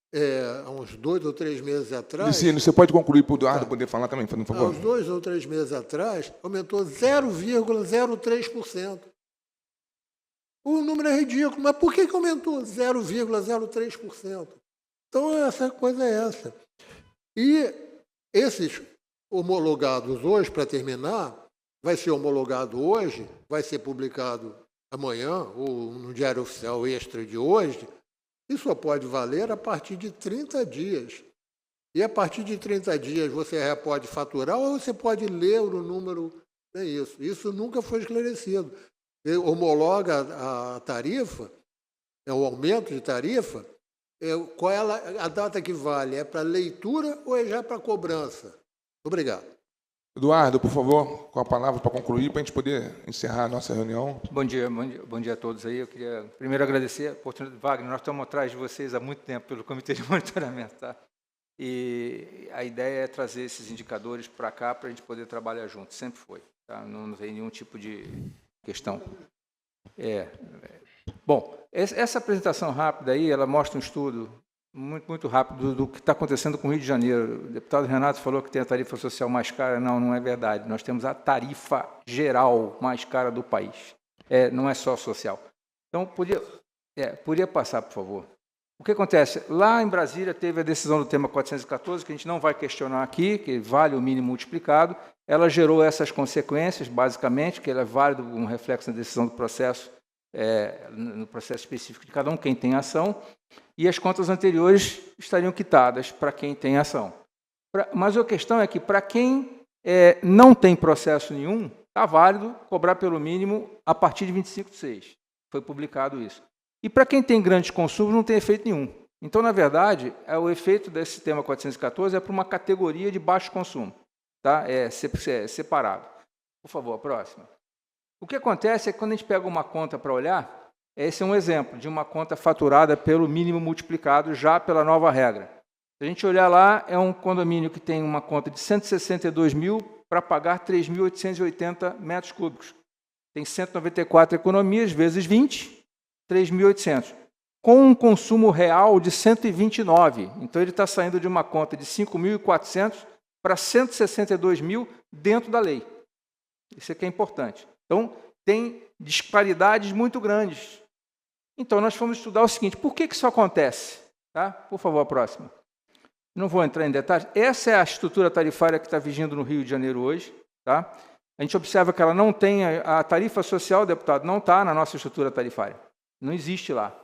há uns 2 ou 3 meses atrás. Licínio, você pode concluir para o Eduardo poder falar também, por favor? Há uns 2 ou 3 meses atrás, aumentou 0,03%. O número é ridículo, mas por que aumentou 0,03%? Então, essa coisa é essa. E esses homologados hoje, para terminar, vai ser homologado hoje, vai ser publicado amanhã, ou no Diário Oficial Extra de hoje, e só pode valer a partir de 30 dias. E a partir de 30 dias você já pode faturar ou você pode ler o número. É isso. Isso nunca foi esclarecido. Você homologa a tarifa, o aumento de tarifa, qual é a data que vale? É para leitura ou é já para cobrança? Obrigado. Eduardo, por favor, com a palavra para concluir, para a gente poder encerrar a nossa reunião. Bom dia a todos aí. Eu queria primeiro agradecer a oportunidade. Wagner, nós estamos atrás de vocês há muito tempo pelo Comitê de Monitoramento, tá? E a ideia é trazer esses indicadores para cá para a gente poder trabalhar junto. Sempre foi, tá? Não tem nenhum tipo de questão. Bom, essa apresentação rápida aí, ela mostra um estudo muito rápido do que está acontecendo com o Rio de Janeiro. O deputado Renato falou que tem a tarifa social mais cara. Não é verdade. Nós temos a tarifa geral mais cara do país. Não é só social. Então, podia passar, por favor. O que acontece? Lá em Brasília teve a decisão do tema 414, que a gente não vai questionar aqui, que vale o mínimo multiplicado. Ela gerou essas consequências, basicamente, que ela é válido, um reflexo na decisão do processo, no processo específico de cada um, quem tem ação, e as contas anteriores estariam quitadas para quem tem ação. Mas a questão é que, para quem não tem processo nenhum, está válido cobrar pelo mínimo a partir de 25/6. Foi publicado isso. E para quem tem grandes consumos, não tem efeito nenhum. Então, na verdade, o efeito desse tema 414 é para uma categoria de baixo consumo. Tá? É separado. Por favor, a próxima. O que acontece é que quando a gente pega uma conta para olhar, esse é um exemplo de uma conta faturada pelo mínimo multiplicado já pela nova regra. Se a gente olhar lá, é um condomínio que tem uma conta de 162 mil para pagar 3.880 metros cúbicos. Tem 194 economias, vezes 20, 3.800. Com um consumo real de 129. Então, ele está saindo de uma conta de 5.400 para 162 mil dentro da lei. Isso aqui é importante. Então, tem disparidades muito grandes. Então, nós fomos estudar o seguinte, por que isso acontece? Tá? Por favor, a próxima. Não vou entrar em detalhes. Essa é a estrutura tarifária que está vigindo no Rio de Janeiro hoje. Tá? A gente observa que ela não tem, a tarifa social, deputado, não está na nossa estrutura tarifária. Não existe lá.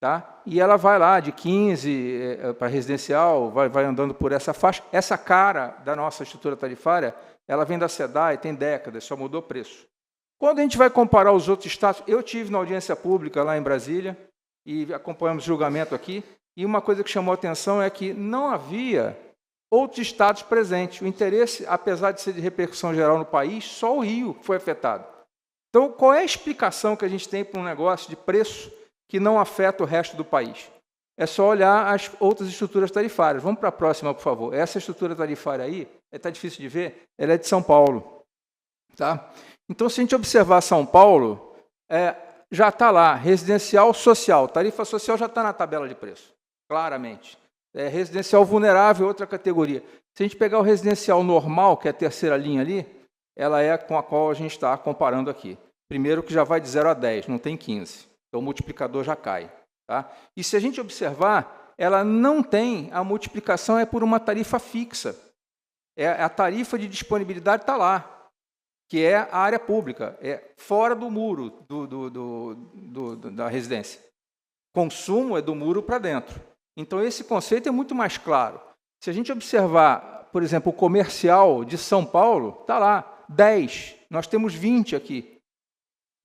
Tá? E ela vai lá de 15 para residencial, vai andando por essa faixa. Essa cara da nossa estrutura tarifária, ela vem da SEDAI, tem décadas, só mudou o preço. Quando a gente vai comparar os outros estados, eu tive na audiência pública lá em Brasília e acompanhamos o julgamento aqui, e uma coisa que chamou a atenção é que não havia outros estados presentes. O interesse, apesar de ser de repercussão geral no país, só o Rio foi afetado. Então, qual é a explicação que a gente tem para um negócio de preço que não afeta o resto do país? É só olhar as outras estruturas tarifárias. Vamos para a próxima, por favor. Essa estrutura tarifária aí, está difícil de ver, ela é de São Paulo. Tá? Então, se a gente observar São Paulo, já está lá, residencial social. Tarifa social já está na tabela de preço, claramente. Residencial vulnerável, outra categoria. Se a gente pegar o residencial normal, que é a terceira linha ali, ela é com a qual a gente está comparando aqui. Primeiro que já vai de 0 a 10, não tem 15. Então, o multiplicador já cai. Tá? E se a gente observar, ela não tem, a multiplicação é por uma tarifa fixa. A tarifa de disponibilidade está lá, que é a área pública, fora do muro da residência. Consumo é do muro para dentro. Então, esse conceito é muito mais claro. Se a gente observar, por exemplo, o comercial de São Paulo, está lá, 10. Nós temos 20 aqui.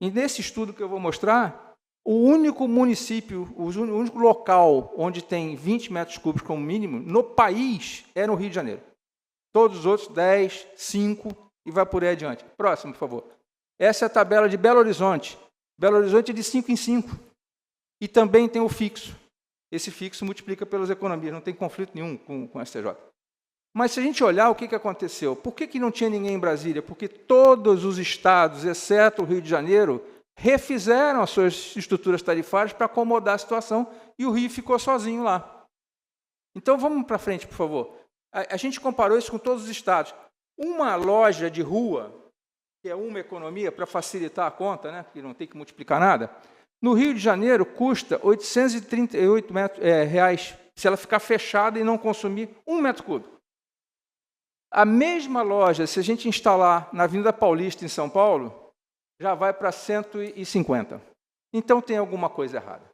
E nesse estudo que eu vou mostrar, o único município, o único local onde tem 20 metros cúbicos como mínimo, no país, é no Rio de Janeiro. Todos os outros, 10, 5, e vai por aí adiante. Próximo, por favor. Essa é a tabela de Belo Horizonte. Belo Horizonte é de 5 em 5. E também tem o fixo. Esse fixo multiplica pelas economias, não tem conflito nenhum com o STJ. Mas se a gente olhar o que aconteceu, por que não tinha ninguém em Brasília? Porque todos os estados, exceto o Rio de Janeiro, refizeram as suas estruturas tarifárias para acomodar a situação e o Rio ficou sozinho lá. Então, vamos para frente, por favor. A gente comparou isso com todos os estados. Uma loja de rua, que é uma economia, para facilitar a conta, né, porque não tem que multiplicar nada, no Rio de Janeiro custa R$ 838 reais se ela ficar fechada e não consumir 1 metro cúbico. A mesma loja, se a gente instalar na Avenida Paulista, em São Paulo, já vai para 150. Então, tem alguma coisa errada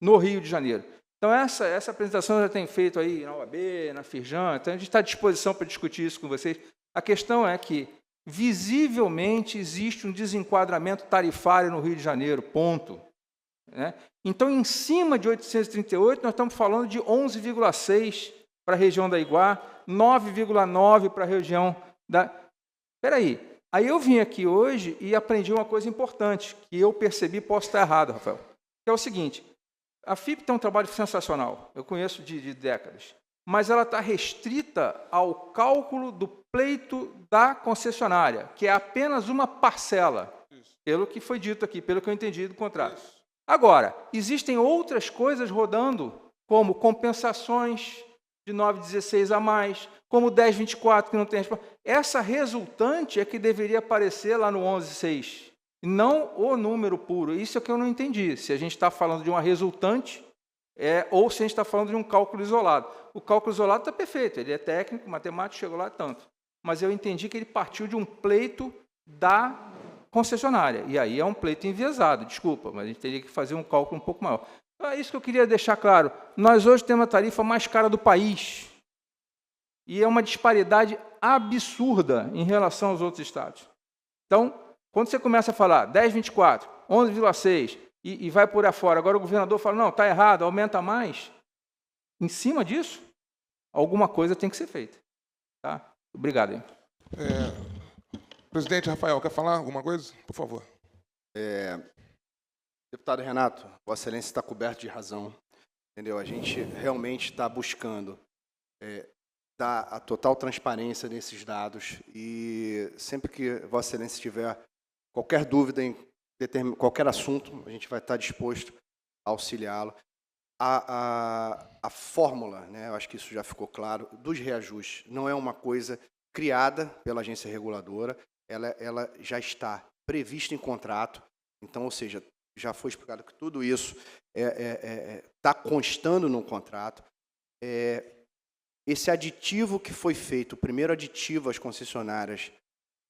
no Rio de Janeiro. Então, essa apresentação já tem feito aí na OAB, na Firjan, então a gente está à disposição para discutir isso com vocês. A questão é que, visivelmente, existe um desenquadramento tarifário no Rio de Janeiro, ponto. Né? Então, em cima de 838, nós estamos falando de 11,6 para a região da Iguá, 9,9 para a região da... Espera aí. Aí eu vim aqui hoje e aprendi uma coisa importante, que eu percebi, posso estar errado, Rafael, que é o seguinte, a FIP tem um trabalho sensacional, eu conheço de décadas, mas ela está restrita ao cálculo do pleito da concessionária, que é apenas uma parcela, pelo que foi dito aqui, pelo que eu entendi do contrato. Agora, existem outras coisas rodando, como compensações de 9,16 a mais, como 10,24 que não tem resposta. Essa resultante é que deveria aparecer lá no 11,6, não o número puro. Isso é que eu não entendi, se a gente está falando de uma resultante ou se a gente está falando de um cálculo isolado. O cálculo isolado está perfeito, ele é técnico, matemático, chegou lá tanto. Mas eu entendi que ele partiu de um pleito da concessionária, e aí é um pleito enviesado, desculpa, mas a gente teria que fazer um cálculo um pouco maior. Então, é isso que eu queria deixar claro. Nós hoje temos a tarifa mais cara do país. E é uma disparidade absurda em relação aos outros estados. Então, quando você começa a falar 10,24, 11,6 e vai por afora, agora o governador fala, não, está errado, aumenta mais. Em cima disso, alguma coisa tem que ser feita. Tá? Obrigado. Hein? Presidente Rafael, quer falar alguma coisa? Por favor. Deputado Renato, Vossa Excelência está coberto de razão. Entendeu? A gente realmente está buscando dar a total transparência nesses dados e sempre que Vossa Excelência tiver qualquer dúvida em qualquer assunto, a gente vai estar disposto a auxiliá-lo. A fórmula, né, eu acho que isso já ficou claro, dos reajustes não é uma coisa criada pela agência reguladora, ela já está prevista em contrato, então, ou seja, já foi explicado que tudo isso está constando no contrato. Esse aditivo que foi feito, o primeiro aditivo às concessionárias,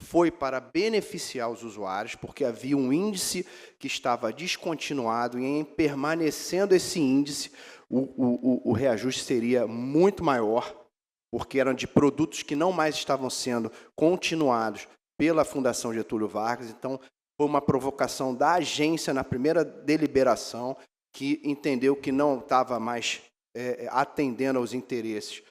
foi para beneficiar os usuários, porque havia um índice que estava descontinuado e, em permanecendo esse índice, o reajuste seria muito maior, porque eram de produtos que não mais estavam sendo continuados pela Fundação Getúlio Vargas. Então, foi uma provocação da agência na primeira deliberação, que entendeu que não estava mais atendendo aos interesses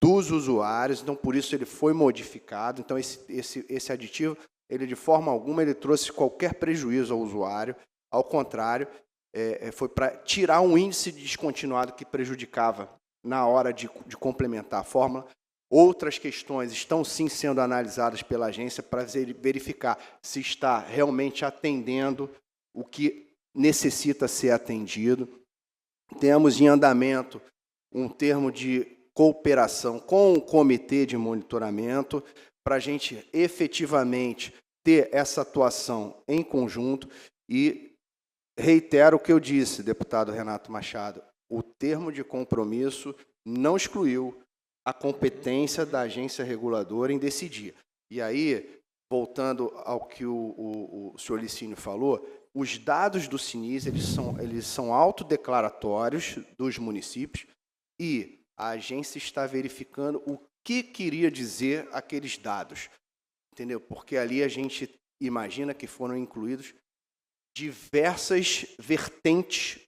dos usuários, então, por isso, ele foi modificado. Então, esse aditivo, ele, de forma alguma, ele trouxe qualquer prejuízo ao usuário. Ao contrário, foi para tirar um índice descontinuado que prejudicava na hora de complementar a fórmula. Outras questões estão, sim, sendo analisadas pela agência para verificar se está realmente atendendo o que necessita ser atendido. Temos em andamento um termo de cooperação com o comitê de monitoramento para a gente efetivamente ter essa atuação em conjunto e reitero o que eu disse, deputado Renato Machado, o termo de compromisso não excluiu a competência da agência reguladora em decidir. E aí, voltando ao que o senhor Licínio falou, os dados do Cinis eles são autodeclaratórios dos municípios e a agência está verificando o que queria dizer aqueles dados, entendeu? Porque ali a gente imagina que foram incluídos diversas vertentes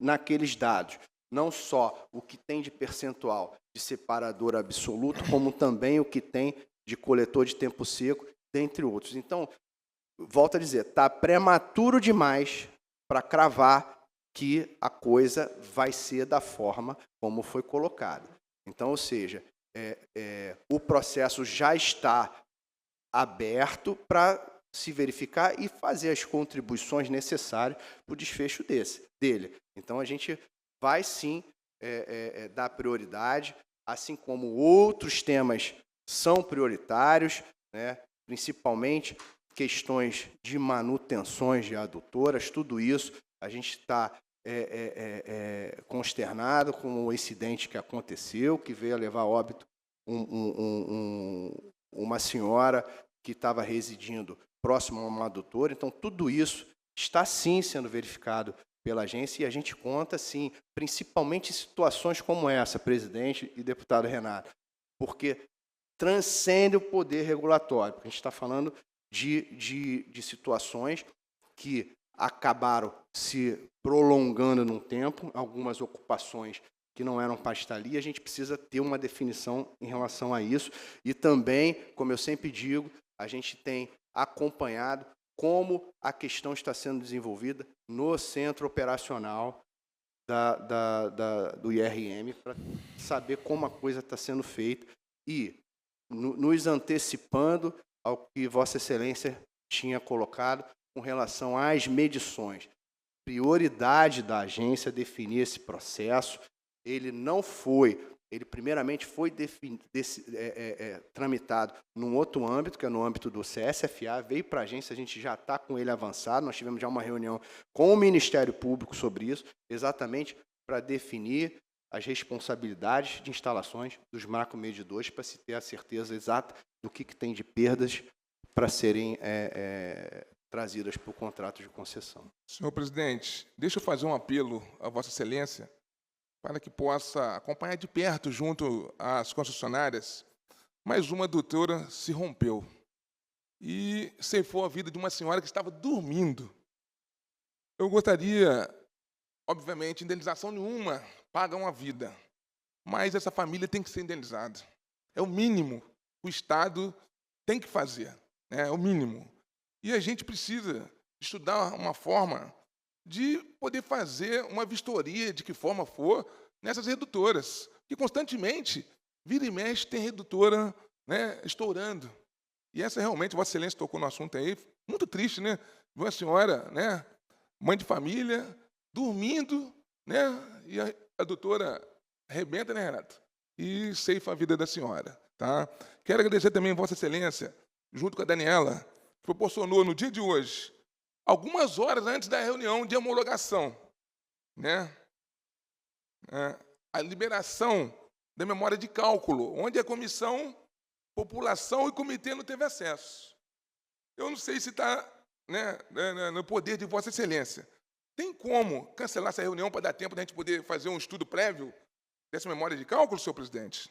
naqueles dados, não só o que tem de percentual de separador absoluto, como também o que tem de coletor de tempo seco, dentre outros. Então, volto a dizer, está prematuro demais para cravar que a coisa vai ser da forma como foi colocada. Então, ou seja, o processo já está aberto para se verificar e fazer as contribuições necessárias para o desfecho dele. Então, a gente vai, sim, dar prioridade, assim como outros temas são prioritários, né, principalmente questões de manutenções de adutoras, tudo isso. A gente está consternado com o incidente que aconteceu, que veio a levar a óbito uma senhora que estava residindo próximo a uma adutora. Então, tudo isso está, sim, sendo verificado pela agência e a gente conta, sim, principalmente em situações como essa, presidente e deputado Renato, porque transcende o poder regulatório. Porque a gente está falando de situações que acabaram se prolongando num tempo, algumas ocupações que não eram para estar ali, a gente precisa ter uma definição em relação a isso. E também, como eu sempre digo, a gente tem acompanhado como a questão está sendo desenvolvida no centro operacional do IRM, para saber como a coisa está sendo feita e nos antecipando ao que Vossa Excelência tinha colocado com relação às medições. Prioridade da agência definir esse processo. Ele primeiramente foi tramitado num outro âmbito, que é no âmbito do CSFA, veio para a agência, a gente já está com ele avançado, nós tivemos já uma reunião com o Ministério Público sobre isso, exatamente para definir as responsabilidades de instalações dos macromedidores, para se ter a certeza exata do que tem de perdas para serem trazidas para o contrato de concessão. Senhor presidente, deixa eu fazer um apelo a Vossa Excelência para que possa acompanhar de perto, junto às concessionárias, mais uma adutora se rompeu e ceifou a vida de uma senhora que estava dormindo. Eu gostaria, obviamente, indenização nenhuma paga uma vida, mas essa família tem que ser indenizada. É o mínimo que o Estado tem que fazer, é o mínimo. E a gente precisa estudar uma forma de poder fazer uma vistoria, de que forma for, nessas redutoras, que constantemente, vira e mexe, tem redutora, né, estourando. E essa realmente, Vossa Excelência tocou no assunto aí, muito triste, né? Uma senhora, né, mãe de família, dormindo, né, e a doutora arrebenta, né, Renato? E ceifa a vida da senhora. Tá? Quero agradecer também a Vossa Excelência, junto com a Daniela, que proporcionou no dia de hoje, algumas horas antes da reunião de homologação, né, a liberação da memória de cálculo, onde a comissão, população e comitê não teve acesso. Eu não sei se está, né, no poder de Vossa Excelência. Tem como cancelar essa reunião para dar tempo da gente poder fazer um estudo prévio dessa memória de cálculo, senhor presidente?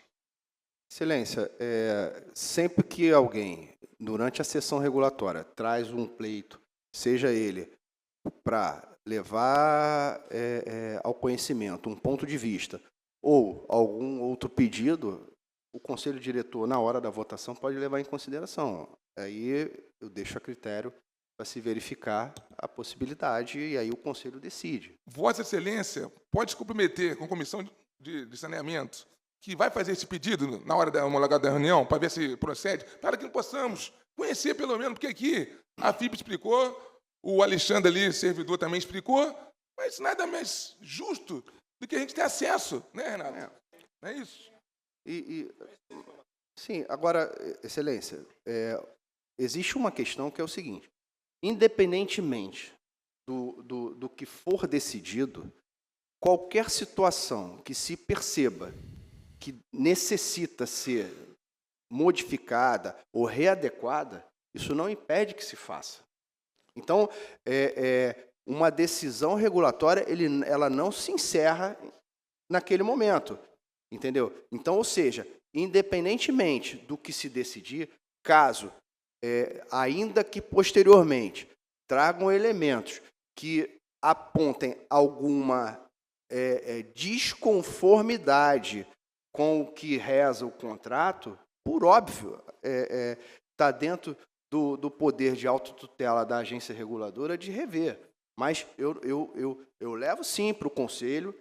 Excelência, sempre que alguém, durante a sessão regulatória, traz um pleito, seja ele para levar ao conhecimento um ponto de vista ou algum outro pedido, o Conselho Diretor, na hora da votação, pode levar em consideração. Aí eu deixo a critério para se verificar a possibilidade e aí o Conselho decide. Vossa Excelência pode se comprometer com a Comissão de Saneamento que vai fazer esse pedido na hora da homologada da reunião, para ver se procede, para que possamos conhecer pelo menos, porque aqui a FIP explicou, o Alexandre ali, servidor, também explicou, mas nada mais justo do que a gente ter acesso, né, Renato? Não é isso? Sim, agora, Excelência, existe uma questão que é o seguinte, independentemente do que for decidido, qualquer situação que se perceba que necessita ser modificada ou readequada, isso não impede que se faça. Então, uma decisão regulatória, ela não se encerra naquele momento, entendeu? Então, ou seja, independentemente do que se decidir, caso, ainda que posteriormente, tragam elementos que apontem alguma desconformidade com o que reza o contrato, por óbvio, está dentro do poder de autotutela da agência reguladora de rever. Mas eu levo, sim, para o Conselho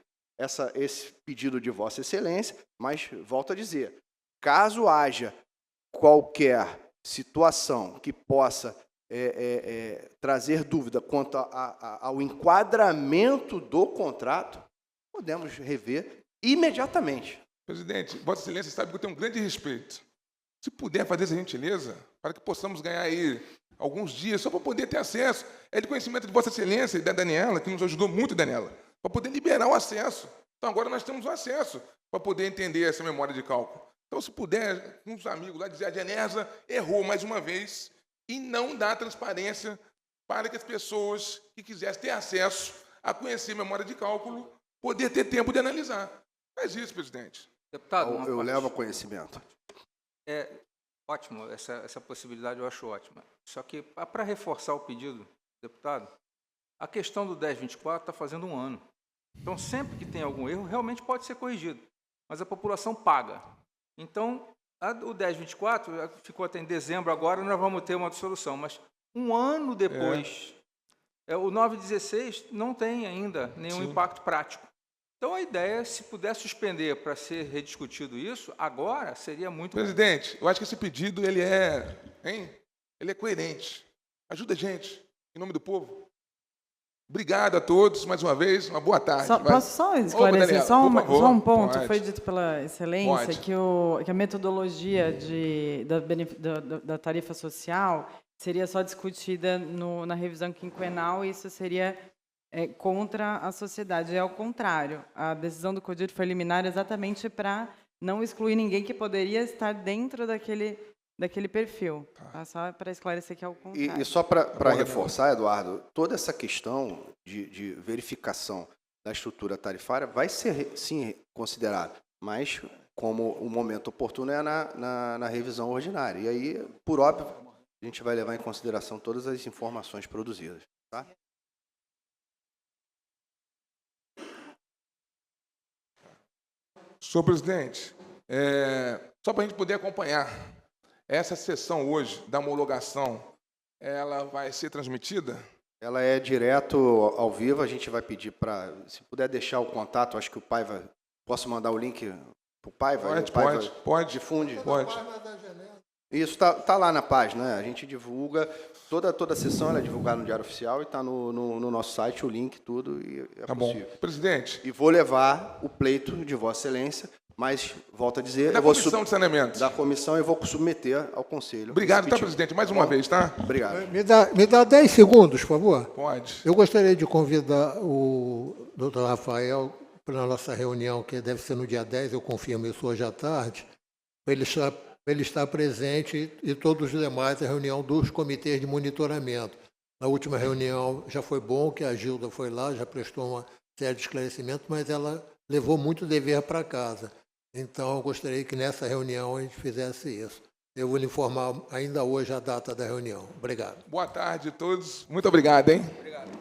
esse pedido de Vossa Excelência, mas, volto a dizer, caso haja qualquer situação que possa trazer dúvida quanto ao enquadramento do contrato, podemos rever imediatamente. Presidente, Vossa Excelência sabe que eu tenho um grande respeito. Se puder fazer essa gentileza, para que possamos ganhar aí alguns dias, só para poder ter acesso. É de conhecimento de Vossa Excelência e da Daniela, que nos ajudou muito, Daniela, para poder liberar o acesso. Então, agora nós temos o acesso para poder entender essa memória de cálculo. Então, se puder, uns amigos lá dizer, a Genersa errou mais uma vez e não dá transparência para que as pessoas que quisessem ter acesso a conhecer memória de cálculo, poder ter tempo de analisar. Faz isso, presidente. Deputado, Eu levo a conhecimento. É ótimo, essa possibilidade eu acho ótima. Só que, para reforçar o pedido, deputado, a questão do 1024 está fazendo 1 ano. Então, sempre que tem algum erro, realmente pode ser corrigido. Mas a população paga. Então, o 1024 ficou até em dezembro, agora nós vamos ter uma solução. Mas 1 ano depois, o 916 não tem ainda nenhum impacto prático. Então, a ideia é, se puder suspender para ser rediscutido isso, agora seria muito Presidente, eu acho que esse pedido ele é coerente. Ajuda a gente, em nome do povo. Obrigado a todos, mais uma vez, uma boa tarde. Posso só esclarecer só um ponto? Foi dito pela Excelência que a metodologia da tarifa social seria só discutida na revisão quinquenal e isso seria contra a sociedade. É ao contrário. A decisão do CODIR foi liminar exatamente para não excluir ninguém que poderia estar dentro daquele perfil. Tá? Só para esclarecer que é o contrário. E só para reforçar, Eduardo, toda essa questão de verificação da estrutura tarifária vai ser, sim, considerada, mas como o momento oportuno é na revisão ordinária. E aí, por óbvio, a gente vai levar em consideração todas as informações produzidas. Tá? Senhor presidente, só para a gente poder acompanhar, essa sessão hoje da homologação, ela vai ser transmitida? Ela é direto ao vivo, a gente vai pedir para, se puder deixar o contato, acho que o Paiva, posso mandar o link para o Paiva? Pode. Difunde? Pode. Isso, tá lá na página, né? A gente divulga, toda a sessão ela é divulgada no Diário Oficial e está no nosso site, o link, tudo, e é possível. Bom. Presidente. E vou levar o pleito de Vossa Excelência, mas, volto a dizer... Da Comissão de Saneamento. Da comissão, eu vou submeter ao Conselho. Obrigado, tá, presidente? Mais uma vez, tá? Obrigado. Me dá 10 segundos, por favor. Pode. Eu gostaria de convidar o doutor Rafael para a nossa reunião, que deve ser no dia 10, eu confirmo isso hoje à tarde, para ele estar presente e todos os demais, a reunião dos comitês de monitoramento. Na última reunião já foi bom que a Gilda foi lá, já prestou uma série de esclarecimentos, mas ela levou muito dever para casa. Então, eu gostaria que nessa reunião a gente fizesse isso. Eu vou lhe informar ainda hoje a data da reunião. Obrigado. Boa tarde a todos. Muito obrigado, hein? Obrigado.